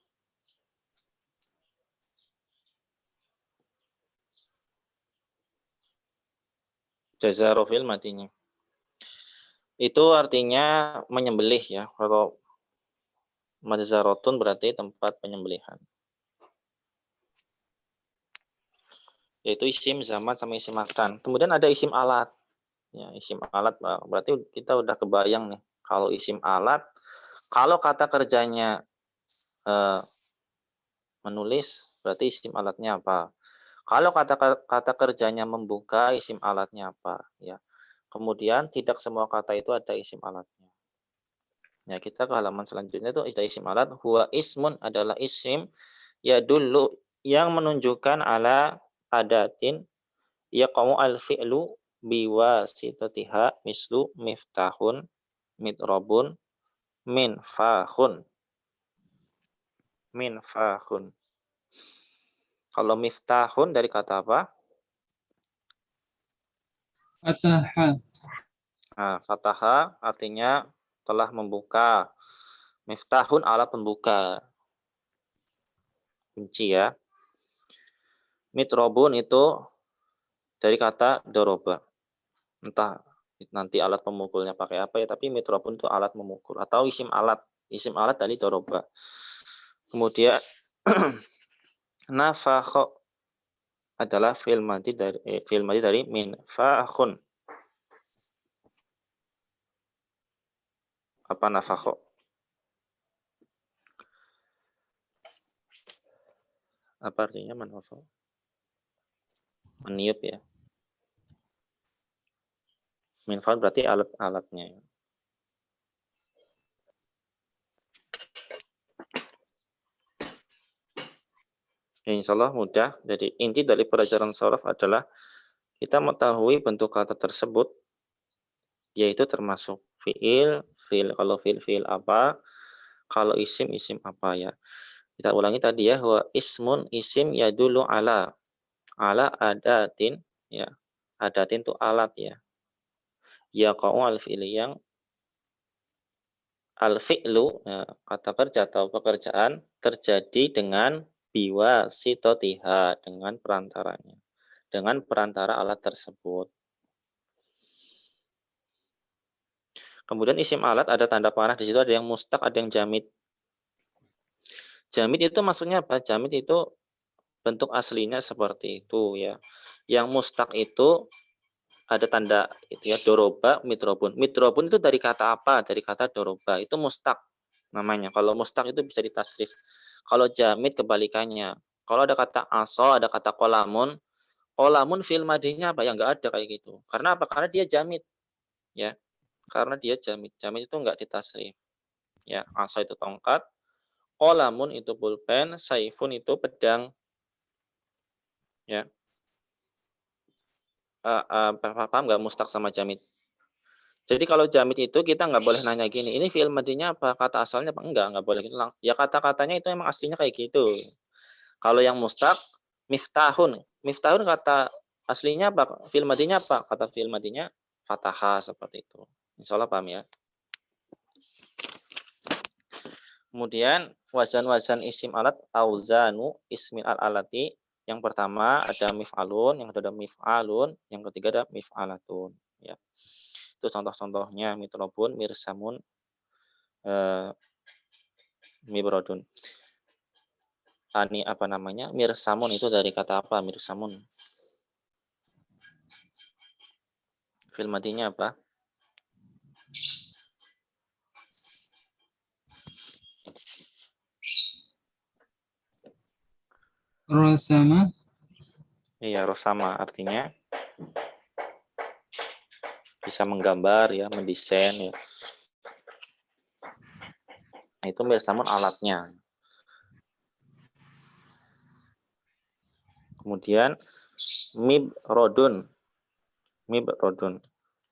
Jazaro fi'il madinya. Itu artinya menyembelih ya. Kalau majzarotun berarti tempat penyembelihan. Yaitu isim zaman sama isim makan. Kemudian ada isim alat. Ya, isim alat berarti kita udah kebayang nih. Kalau isim alat, kalau kata kerjanya menulis, berarti isim alatnya apa? Kalau kata kerjanya membuka, isim alatnya apa? Ya. Kemudian tidak semua kata itu ada isim alatnya. Ya, kita ke halaman selanjutnya itu ada isim alat. Huwa ismun adalah isim ya dulu yang menunjukkan ala adatin yaqamu al-fi'lu biwasitatiha mislu miftahun, mitrobun, minfahun. Minfahun. Kalau miftahun dari kata apa? فتح Nah, fataha artinya telah membuka. Miftahun alat pembuka. Kunci ya. Mitrobun itu dari kata doroba. Entah nanti alat pemukulnya pakai apa ya, tapi mitrobun itu alat memukul. Atau isim alat. Isim alat dari doroba. Kemudian nafakho adalah fi'il madi dari minfa'khun. Apa nafakho? Apa artinya manfa'o? Meniup ya. Minfa'un berarti alat-alatnya. Ya, insya Allah mudah. Jadi inti dari pelajaran shorof adalah Kita mengetahui bentuk kata tersebut, yaitu termasuk fiil, kalau fiil apa, kalau isim apa ya. Kita ulangi tadi ya, wa ismun isim yadullu ala adatin ya. Adatin itu alat ya. Yaqa'u al-fi'li yang al-fi'lu ya, kata kerja atau pekerjaan terjadi dengan biwasitotiha, dengan perantaranya. Dengan perantara alat tersebut. Kemudian isim alat ada tanda panah, di situ ada yang mustaq, ada yang jamid. Jamid itu maksudnya apa? Jamid itu bentuk aslinya seperti itu ya. Yang mustaq itu ada tanda itu ya, doroba, midrobun. Midrobun itu dari kata apa? Dari kata doroba. Itu mustaq namanya. Kalau mustaq itu bisa ditasrif. Kalau jamid kebalikannya. Kalau ada kata aso, ada kata kolamun. Kolamun fi'il madinya apa? Ya enggak ada kayak gitu. Karena apa? Karena dia jamid. Ya. Karena dia jamid. Jamid itu enggak ditasrif. Ya, aso itu tongkat. Kolamun itu pulpen, saifun itu pedang. Ya. Paham nggak mustaq sama jamid? Jadi kalau jamid itu kita nggak boleh nanya gini, ini fi'il madinya apa? Kata asalnya apa? Nggak boleh gitu. Ya kata-katanya itu emang aslinya kayak gitu. Kalau yang mustaq, miftahun. Miftahun kata aslinya apa? Fi'il madinya apa? Kata fi'il madinya fathah seperti itu. Insya Allah paham ya. Kemudian wazan-wazan isim alat, auzanu ismil alati. Yang pertama ada mif'alun, yang kedua ada mif'alun, yang ketiga ada mif'alatun. Ya. Itu contoh-contohnya mitrobun, mirsamun, mibrodun. Ini apa namanya? Mirsamun itu dari kata apa? Mirsamun. Fi'il madinya apa? Rosama. Iya, rosama artinya bisa menggambar ya, mendesain ya. Nah, itu mirsamun alatnya. Kemudian mibrodun. Mibrodun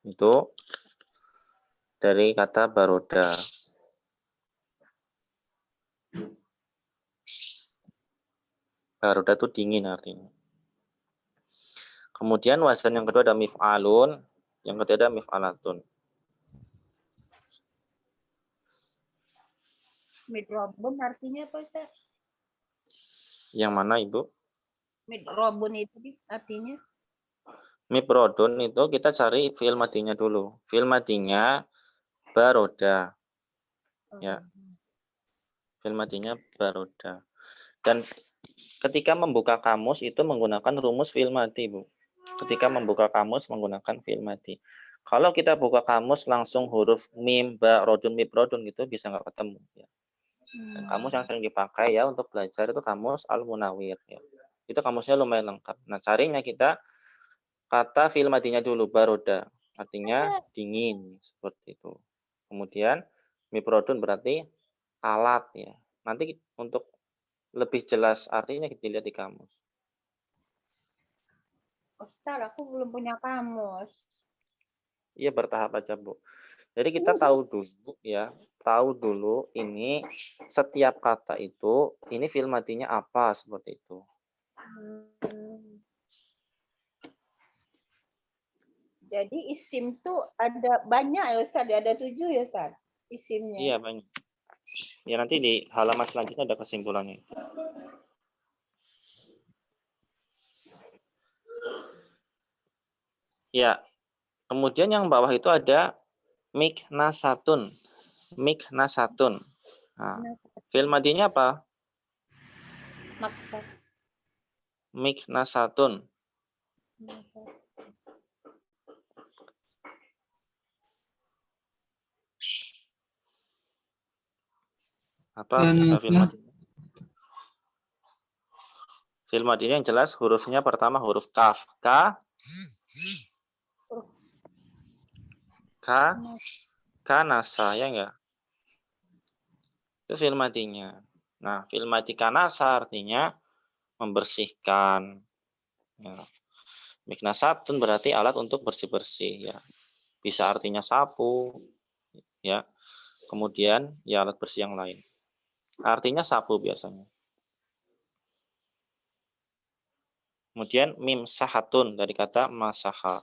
itu dari kata baroda. Baroda itu dingin artinya. Kemudian wazan yang kedua ada mif'alun, yang ketiga ada mif'alatun. Midrobun artinya apa, Ustaz? Yang mana Ibu? Midrobun itu artinya? Mibrodun itu kita cari fi'il madinya dulu. Fi'il madinya baroda. Ya. Fi'il madinya baroda. Dan ketika membuka kamus itu menggunakan rumus fi'il madi, Bu. Ketika membuka kamus menggunakan fi'il madi. Kalau kita buka kamus langsung huruf mim, ba, rodun, mibrodun gitu bisa nggak ketemu. Ya. Dan kamus yang sering dipakai ya untuk belajar itu kamus Al-Munawir. Ya. Itu kamusnya lumayan lengkap. Nah carinya kita kata fi'il madinya dulu, baroda. Artinya dingin, seperti itu. Kemudian mibrodun berarti alat ya. Nanti untuk lebih jelas artinya kita lihat di kamus. Ustaz, aku belum punya kamus. Iya bertahap aja Bu. Jadi kita tahu dulu ya, tahu dulu ini setiap kata itu ini fi'il madinya apa seperti itu. Jadi isim tuh ada banyak ya Ustaz, ada 7 ya Ustaz isimnya. Iya banyak. Ya nanti di halaman selanjutnya ada kesimpulannya. Ya, kemudian yang bawah itu ada miknasatun. Miknasatun. Nah, fi'il madinya apa? Maksud. Miknasatun. Apa fi'il madinya? Fi'il madinya yang jelas hurufnya pertama huruf kaf. Kanasa ya enggak? Itu fi'il madinya. Nah, fi'il madi kanasa artinya membersihkan. Ya. Miknasatun berarti alat untuk bersih-bersih ya. Bisa artinya sapu ya. Kemudian ya alat bersih yang lain. Artinya sapu biasanya. Kemudian mim sahatun dari kata masaha.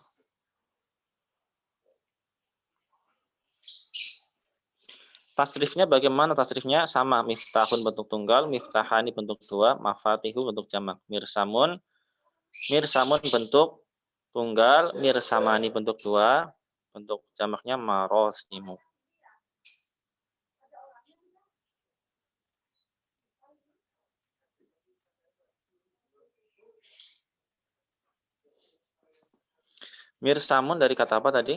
Tasrifnya bagaimana? Tasrifnya sama. Miftahun bentuk tunggal, miftahani bentuk dua, mafatihu bentuk jamak. Mirsamun bentuk tunggal, mirsamani bentuk dua, bentuk jamaknya marosimu. Mirsamun dari kata apa tadi?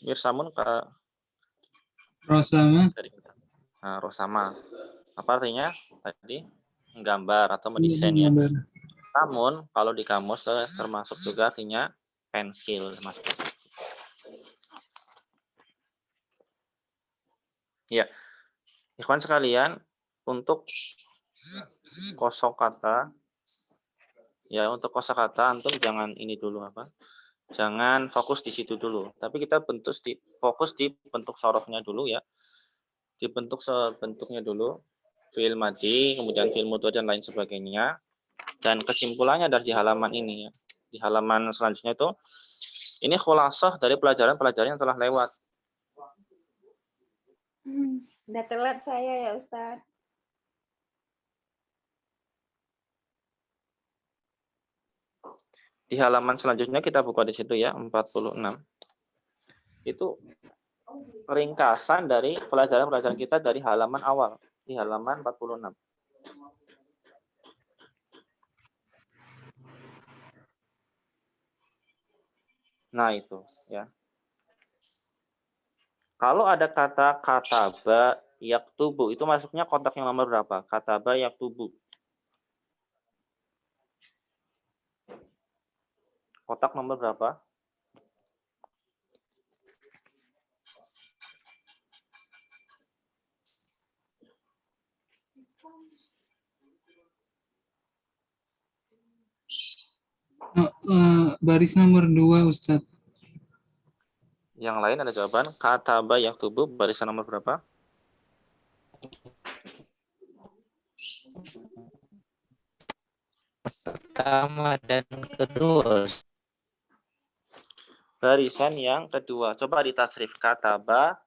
Mirsamun Rosama. dari rosama. Apa artinya tadi? Menggambar atau mendesain ya. Namun kalau di kamus termasuk juga artinya pensil, Mas. Ya, ikhwan sekalian, untuk kosakata ya, untuk kosakata antum jangan ini dulu apa? Jangan fokus di situ dulu, tapi kita fokus di bentuk sorofnya dulu ya. Dibentuk sebentuknya dulu, fi'il madi, kemudian fi'il mudhari dan lain sebagainya. Dan kesimpulannya dari halaman ini ya. Di halaman selanjutnya itu ini khulasah dari pelajaran-pelajaran yang telah lewat. Udah telat saya ya Ustaz. Di halaman selanjutnya kita buka di situ ya, 46. Itu ringkasan dari pelajaran-pelajaran kita dari halaman awal, di halaman 46. Nah, itu ya. Kalau ada kata kataba yaktubu, itu masuknya kotak yang nomor berapa? Kataba yaktubu. Kotak nomor berapa? Baris nomor 2 Ustaz. Yang lain ada jawaban. Kataba yaktubu barisan nomor berapa? Pertama dan kedua. Barisan yang kedua. Coba ditasrif. Kataba.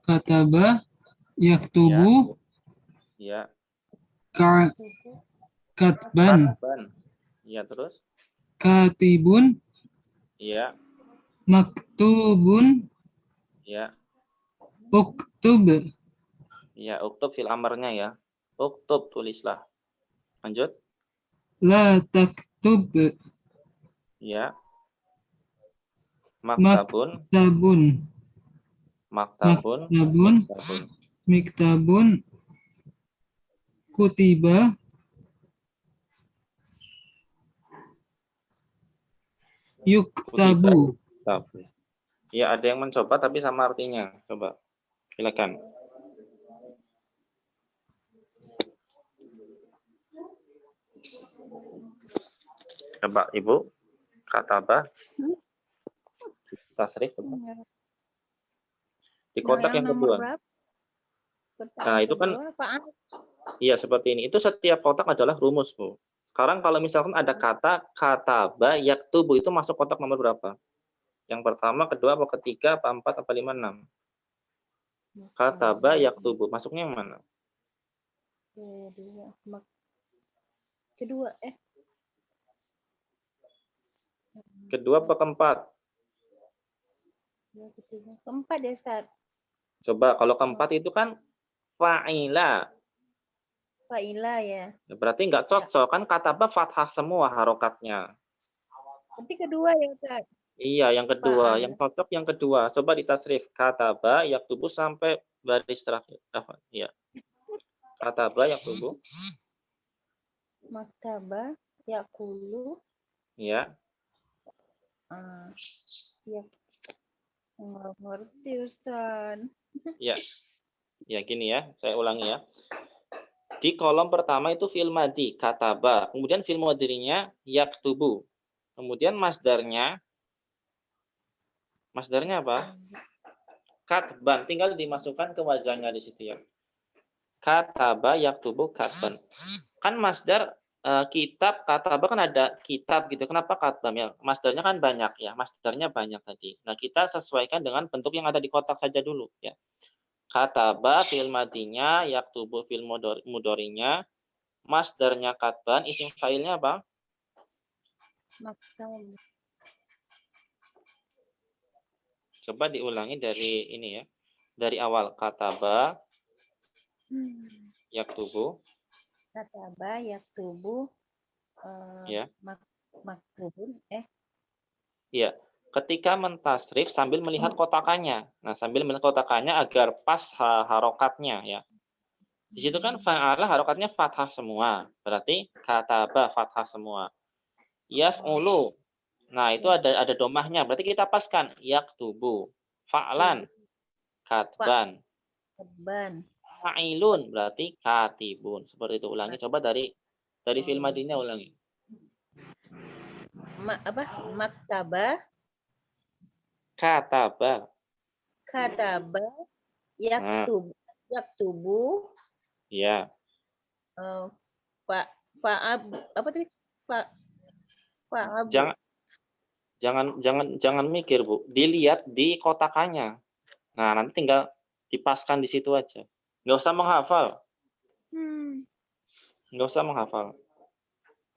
Kataba yaktubu Ya. katban. Ya, terus? Katibun Ya. maktubun Ya. uktub. Ya, uktub fil amarnya ya. Uktub, tulislah. Lanjut. La taktub. Ya. Maktabun. Maktabun. Maktabun. Maktabun. Miktabun. Miktabun. Kutiba. Yuktabu. Tabu. Ya, ada yang mencoba tapi sama artinya. Coba. Silakan. Coba Ibu. Kataba. Tasrif. Di kotak yang kedua. Nah, itu kan iya seperti ini. Itu setiap kotak adalah rumus, Bu. Sekarang kalau misalkan ada kata kataba yaktubu, itu masuk kotak nomor berapa? Yang pertama, kedua, apa ketiga, apa empat, apa lima, enam? Kataba yaktubu, masuknya yang mana? Kedua apa keempat? Keempat ya Ustaz. Coba kalau keempat itu kan fa'ila. Fa'ila ya. Berarti nggak cocok kan, kataba fathah semua harokatnya. Berarti kedua ya Ustaz. Iya, yang kedua, Fa'al. yang cocok yang kedua. Coba ditasrif kataba yaktubu sampai baris terakhir. Iya. Kataba yaktubu. Maktaba yakulu. Iya. Ya. Nggak ngerti Ustaz. Ya. Ya gini ya, saya ulangi ya. Di kolom pertama itu fi'il madhi, kataba. Kemudian fi'il mudhari'nya yaktubu. Kemudian masdarnya apa? Katban. Tinggal dimasukkan ke wazannya di situ ya. Kataba yaktubu katban. Kan masdar kitab, kataba kan ada kitab gitu. Kenapa katbam ya? Masdarnya kan banyak ya. Masdarnya banyak tadi. Nah, kita sesuaikan dengan bentuk yang ada di kotak saja dulu ya. Kataba fi'il madinya, yaktubu fi'il mudhari'nya, masdarnya katban, isim fa'ilnya apa? Maktab. Coba diulangi dari ini ya. Dari awal kataba yaktubu Kataba yaktubu ya. maktubun Iya. Ketika mentasrif sambil melihat kotakannya. Nah, sambil melihat kotakannya agar pas harokatnya ya. Di situ kan fa'ala harokatnya fathah semua. Berarti kataba fathah semua. Yaf'ulu. Nah, itu ada domahnya. Berarti kita paskan yaktubu. Fa'lan katban. Katban. Fa'ilun berarti katibun. Seperti itu. Ulangi coba dari fi'il madinya ulangi. Maktaba, Kataba. kataba, yaktubu, Ya. apa tadi? Jangan mikir, Bu. Dilihat di kotakannya. Nah, nanti tinggal dipaskan di situ aja. Nggak usah menghafal. Nggak usah menghafal.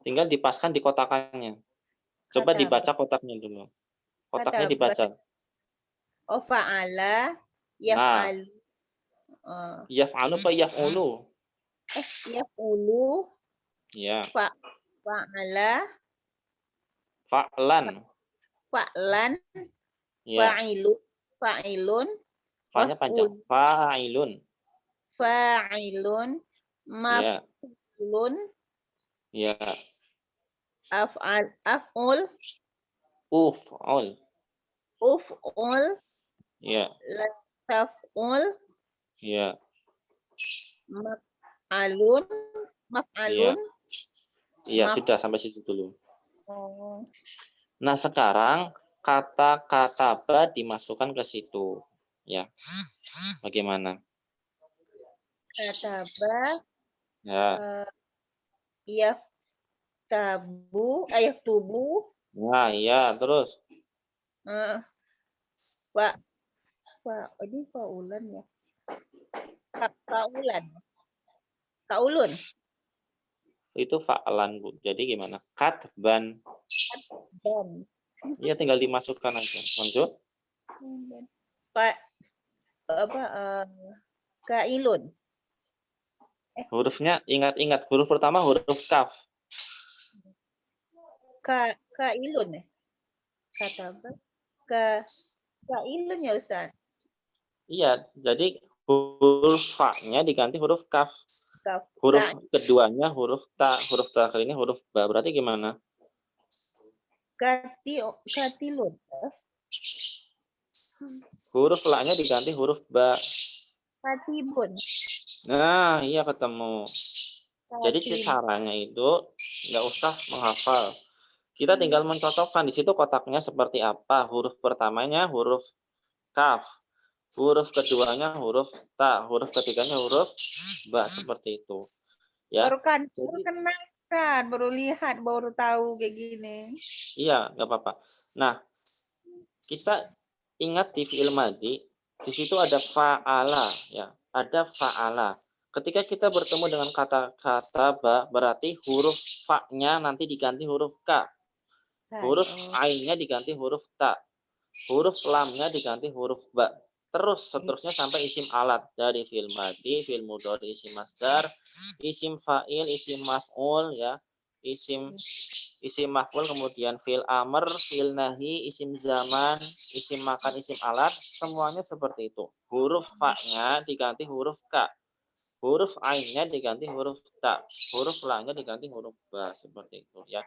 Tinggal dipaskan di kotakannya. Coba Kataba. dibaca kotaknya dulu. Kotaknya dibaca. Oh, fa'ala, Nah, yaf'al. yaf'alu apa yaf'ulu? Yaf'ulu, Ya. fa'ala, Fa'lan. fa'lan, Ya. fa'ilun, Fa-nya panjang. Fa'ilun. fa'ilun, Ya. maf'ulun, Ya. af'ul, Uf'ul. uf'ul, Ya. taf'ul, Ya. maf'alun, Iya. Iya, sudah sampai situ dulu. Nah, sekarang kata kataba dimasukkan ke situ. Ya. Bagaimana? kataba, Ya. yaktubu, Nah, iya, terus. ini fa'ulan ya. Kaulun. Itu fa'lan, Bu. Jadi gimana? Katban. Dan. Iya, tinggal dimasukkan aja. Lanjut. Kailun. Hurufnya ingat-ingat. Huruf pertama huruf kaf. Kailun ya. Kataba. Kailun ya, Ustaz. Iya, jadi huruf fa-nya diganti huruf kaf. Kaf. Huruf keduanya huruf ta. Huruf terakhir ini huruf ba. Berarti gimana? Katilun. Huruf la-nya diganti huruf ba. Katibun. Nah, iya ketemu. Jadi caranya itu nggak usah menghafal. Kita tinggal mencocokkan di situ kotaknya seperti apa. Huruf pertamanya huruf kaf. Huruf keduanya huruf ta. Huruf ketiganya huruf ba. Seperti itu. Ya. Baru kenal, Ustaz. Baru lihat, baru tahu kayak gini. Iya, nggak apa-apa. Nah, kita ingat di fi'il madhi, di situ ada fa'ala, ya. Ada fa'ala. Ketika kita bertemu dengan kata-kata ba, berarti huruf fa-nya nanti diganti huruf ka. Huruf ain-nya diganti huruf ta. Huruf lam-nya diganti huruf ba. Terus seterusnya sampai isim alat dari fi'il madhi, fi'il mudhari, isim masdar, isim fa'il, isim maf'ul, ya. Isim maf'ul, kemudian fi'il amr, fi'il nahi, isim zaman, isim makan, isim alat, semuanya seperti itu. Huruf fa-nya diganti huruf ka. Huruf ain-nya diganti huruf ta. Huruf la-nya diganti huruf ba. Seperti itu ya.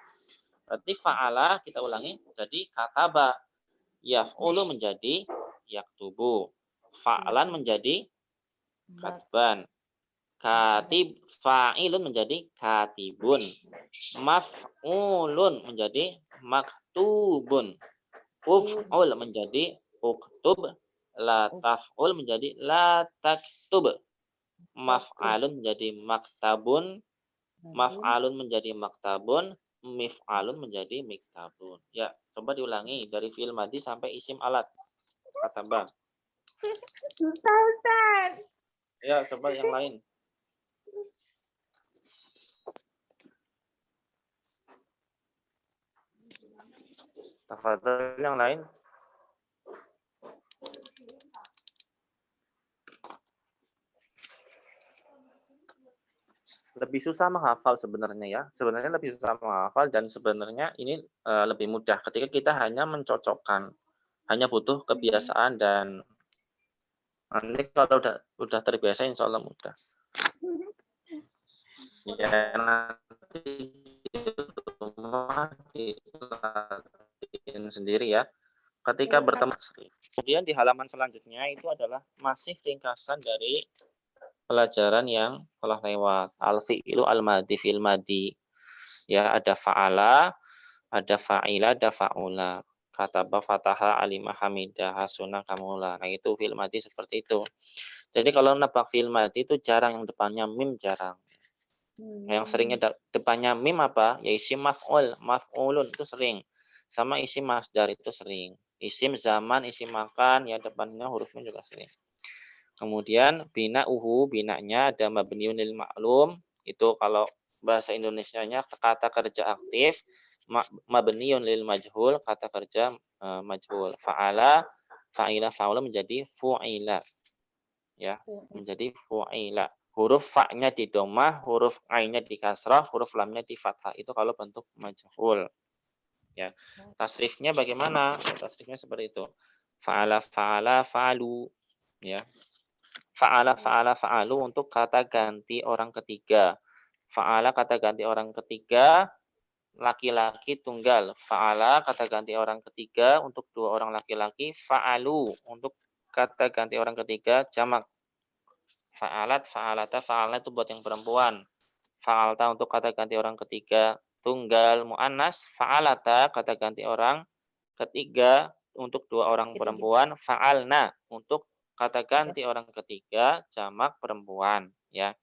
Berarti fa'ala kita ulangi jadi kataba. Yaf'ulu menjadi yaktubu. Fa'lan menjadi Katban. Katib, fa'ilun menjadi katibun. Maf'ulun menjadi maktubun. Uf'ul menjadi uktub. La taf'ul menjadi la taktub. Maf'alun menjadi maktabun. Maf'alun menjadi maktabun. Mif'alun menjadi miktabun. Ya, coba diulangi dari fi'il madhi sampai isim alat. Kata Bang. Susah, Ustaz. Ya, coba yang lain. Tafadhol yang lain. Lebih susah menghafal sebenarnya ya. Sebenarnya lebih susah menghafal dan sebenarnya ini lebih mudah ketika kita hanya mencocokkan. Hanya butuh kebiasaan dan nanti kalau udah terbiasa insya Allah mudah. Ya nanti di rumah dilatih sendiri ya. Ketika bertemu. Kemudian di halaman selanjutnya itu adalah masih ringkasan dari pelajaran yang telah lewat. Al-fi'lu al-madi fil madi. Ya, ada fa'ala, ada fa'ila, ada fa'ula. Kataba, fataha, alima, hamidah, hasuna, kamula. Nah, itu fil madi seperti itu. Jadi kalau nebak fil madi itu jarang yang depannya mim jarang. Yang seringnya depannya mim apa? Ya isim maf'ul, maf'ulun itu sering. Sama isim masdar itu sering. Isim zaman, isim makan, ya depannya hurufnya juga sering. Kemudian binanya ada mabniun lil ma'lum, itu kalau bahasa Indonesianya kata kerja aktif, mabniun lil majhul, kata kerja majhul. Fa'ala, fa'ila, fa'ula menjadi fu'ila. Ya, menjadi fu'ila. Huruf fa-nya di dhammah, huruf ain-nya di kasrah, huruf lamnya di fathah. Itu kalau bentuk majhul. Ya. Tasrifnya bagaimana? Tasrifnya seperti itu. Fa'ala, fa'ala, fa'alu. Ya. Fa'ala, fa'ala, fa'alu untuk kata ganti orang ketiga. Fa'ala kata ganti orang ketiga, laki-laki tunggal. Fa'ala kata ganti orang ketiga untuk dua orang laki-laki. Fa'alu untuk kata ganti orang ketiga, jamak. Fa'alat, fa'alata, fa'alna itu buat yang perempuan. Fa'alta untuk kata ganti orang ketiga, tunggal. Mu'annas, fa'alata kata ganti orang ketiga untuk dua orang perempuan. Fa'alna untuk kata ganti orang ketiga, jamak perempuan, ya.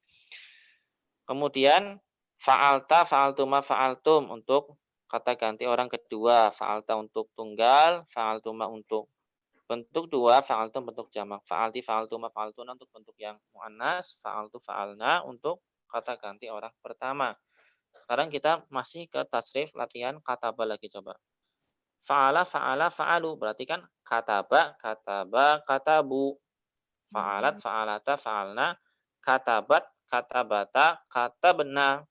Kemudian fa'alta, fa'altuma, fa'altum untuk kata ganti orang kedua. Fa'alta untuk tunggal, fa'altuma untuk bentuk dua, fa'altum bentuk jamak. Fa'alti, fa'altuma, fa'altuna untuk bentuk yang mu'annas. Fa'altu, fa'alna untuk kata ganti orang pertama. Sekarang kita masih ke tasrif latihan kataba lagi coba. Fa'ala, fa'ala, fa'alu. Berarti kan kataba, kataba, katabu. Fa'alat, fa'alata, fa'alna, katabat, katabata, katabna,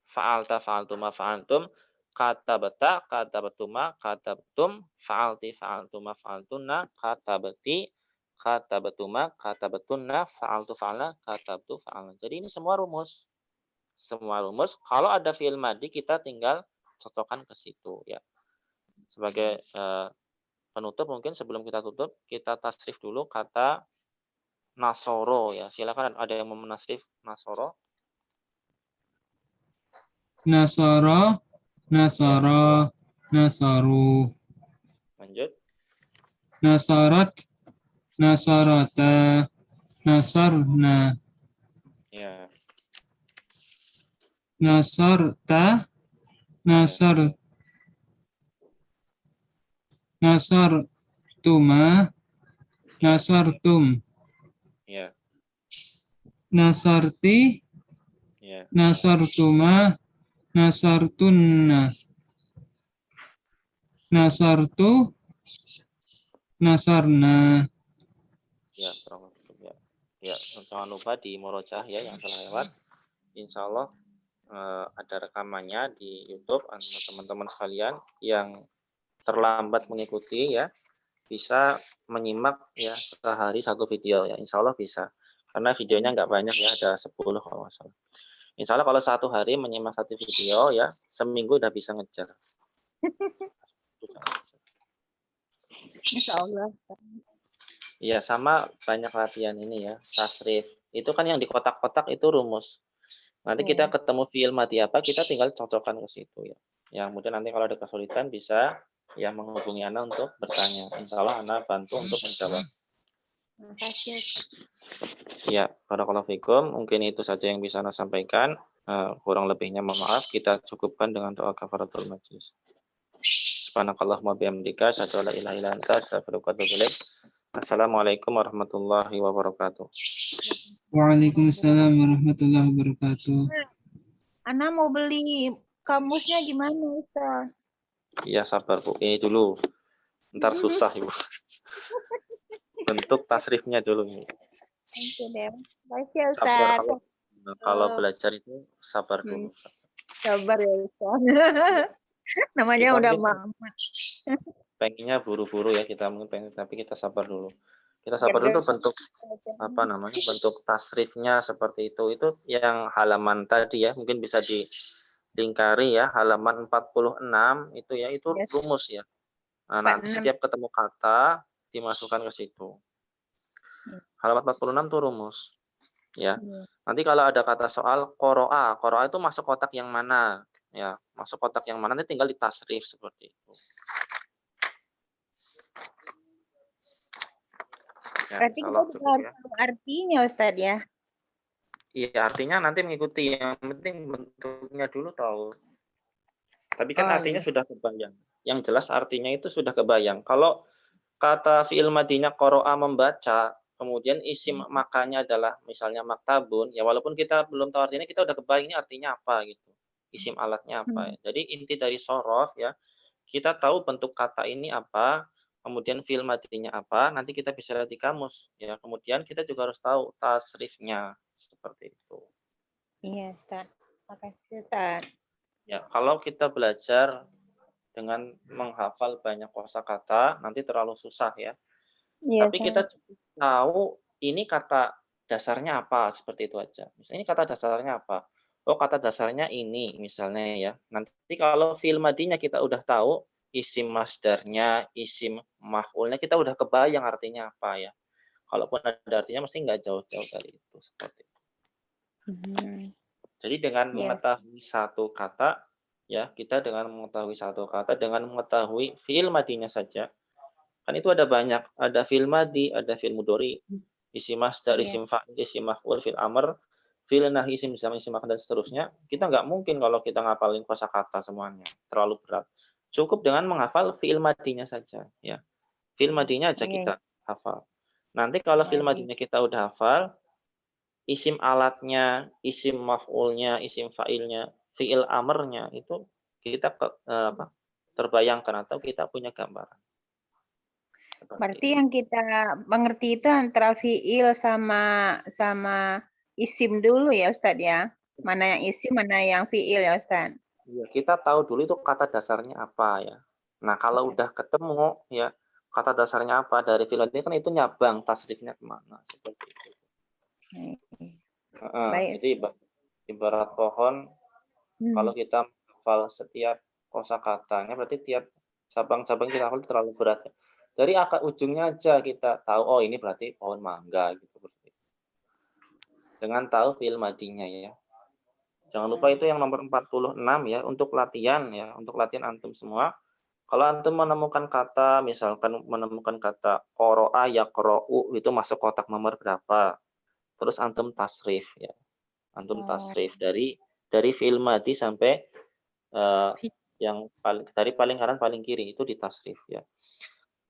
fa'alta, fa'altuma, fa'altum, katabata, katabatuma, katabtum, fa'alti, fa'altuma, fa'altunna, katabati, katabatuma, katabatunna, fa'altu, fa'alna, katabtu, fa'alna. Jadi ini semua rumus. Semua rumus. Kalau ada fi'il madi kita tinggal cocokkan ke situ ya. Sebagai penutup mungkin sebelum kita tutup kita tasrif dulu kata Nasoro ya. Silakan ada yang mau menasrif Nasoro. Nasara, nasara, nasaru. Lanjut. Nasarat, nasarata, nasarna. Ya. Nasarta, nasar, nasartuma, nasartum. Ya. Nasarti, Ya. nasartuma, nasartunna. Nasartu, nasarna. Ya, ya. Ya, jangan lupa di Murojaah ya yang telah lewat. Insya Allah ada rekamannya di YouTube teman-teman sekalian yang terlambat mengikuti ya bisa menyimak ya sehari satu video ya. Insya Allah bisa. Karena videonya nggak banyak ya, ada 10 kalau nggak salah. Insya Allah kalau satu hari menyimak satu video ya, seminggu udah bisa ngejar. Insya Allah. Iya, sama banyak latihan ini ya, tasrif, Itu kan yang di kotak-kotak itu rumus. Nanti kita ketemu fi'il madhi apa, kita tinggal cocokkan ke situ ya. Ya, kemudian nanti kalau ada kesulitan bisa ya menghubungi Ana untuk bertanya. Insya Allah Ana bantu untuk menjawab. Makasih. Ya, barakallahu fikum. Mungkin itu saja yang bisa Ana sampaikan. Kurang lebihnya mohon maaf. Kita cukupkan dengan doa kafaratul majlis. Subhanakallahumma bihamdika asyhadu an la ilaha illa anta astaghfiruka wa atubu ilaik. Assalamualaikum warahmatullahi wabarakatuh. Waalaikumsalam warahmatullahi wabarakatuh. Ana mau beli kamusnya gimana, Ustaz? Iya, sabar Bu. Dulu. Ntar susah Ibu. Bentuk tasrifnya dulu. Oke deh. Makasih ya, Sabar Ustaz. kalau belajar itu sabar dulu. Sabar ya, Ustaz. Namanya Kita udah mungkin Mamat. pengennya buru-buru ya, kita mungkin pengen, tapi kita sabar dulu. Kita sabar dulu bentuk apa namanya, bentuk tasrifnya seperti itu. Itu yang halaman tadi ya, mungkin bisa dilingkari ya, halaman 46 itu ya, itu Yes. rumus ya. Nah, nanti 46. setiap ketemu kata dimasukkan ke situ. Halaman 46 itu rumus. Ya. Nanti kalau ada kata soal qoro'a itu masuk kotak yang mana? Ya, masuk kotak yang mana nanti tinggal ditasrif seperti itu. Ya, Berarti kita insyaallah juga cukup harus ya. tahu artinya, Ustaz ya. Iya, artinya nanti mengikuti, yang penting bentuknya dulu tahu. Tapi kan artinya sudah kebayang. Yang jelas artinya itu sudah kebayang. Kalau kata fi'il madinya qoro'a membaca, kemudian isim makanya adalah misalnya maktabun, ya walaupun kita belum tahu artinya, kita udah kebayang ini artinya apa gitu. Isim alatnya apa. Jadi inti dari sorof ya, kita tahu bentuk kata ini apa, kemudian fi'il madinya apa, nanti kita bisa lihat di kamus ya. Kemudian kita juga harus tahu tasrifnya seperti itu. Iya, Ustaz. Makasih, Ustaz. Ya, kalau kita belajar dengan menghafal banyak kosakata nanti terlalu susah ya. Iya, Tapi kita cukup tahu ini kata dasarnya apa, seperti itu aja. Misalnya ini kata dasarnya apa? Oh, kata dasarnya ini misalnya ya. Nanti kalau fi'il madinya kita udah tahu, isim masdarnya, isim maf'ulnya kita udah kebayang artinya apa ya. Kalaupun ada artinya mesti nggak jauh-jauh dari itu seperti itu. Jadi dengan mengetahui satu kata ya, kita dengan mengetahui satu kata, dengan mengetahui fi'il madinya saja, kan itu ada banyak, ada fi'il madi, ada fi'il mudhari, isim masdar, isim fa'il, isim maf'ul, fi'il amr, fi'il nahi, isim zaman, isim makan dan seterusnya. Kita nggak mungkin kalau kita ngapalin kosakata semuanya, terlalu berat. Cukup dengan menghafal fi'il madinya saja ya. Fi'il madinya aja kita hafal. Nanti kalau fi'il madinya kita udah hafal, isim alatnya, isim maf'ulnya, isim fa'ilnya, fi'il amrnya itu kita terbayangkan atau kita punya gambaran. Berarti yang kita mengerti itu antara fi'il sama isim dulu ya, Ustaz ya. Mana yang isim, mana yang fi'il ya, Ustaz. Iya, kita tahu dulu itu kata dasarnya apa ya. Nah, kalau udah ketemu ya kata dasarnya apa dari fi'il ini kan itu nyabang tasrifnya kemana seperti itu. Jadi ibarat pohon, kalau kita hafal setiap kosakatanya berarti tiap cabang-cabang kita hafal terlalu berat ya. Dari akar ujungnya aja kita tahu, oh ini berarti pohon mangga gitu. Dengan tahu fi'il madinya ya. Jangan lupa itu yang nomor 46 ya, untuk latihan ya, untuk latihan antum semua. Kalau antum menemukan kata, misalkan menemukan kata qoro'a yaqra'u itu masuk kotak nomor berapa? Terus antum tasrif ya. Antum tasrif dari fi'il madi sampai yang paling kanan paling kiri itu ditasrif ya.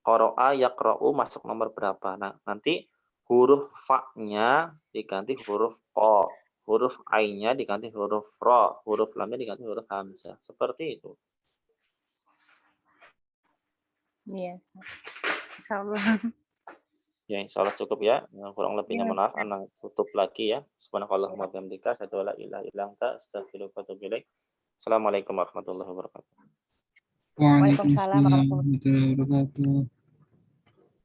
Qoro'a yaqra'u masuk nomor berapa? Nah, nanti huruf fa-nya diganti huruf qa, huruf ain-nya diganti huruf ra, huruf lam-nya diganti huruf hamzah. Seperti itu. Iya. Insyaallah. Ya, insyaallah cukup ya. Yang kurang lebihnya maaf, Ana tutup lagi ya. Subhanakallahumma wa bihamdika asyhadu an la ilaha illa anta astaghfiruka wa atubu ilaik. Assalamualaikum warahmatullahi wabarakatuh. Waalaikumsalam warahmatullahi wabarakatuh.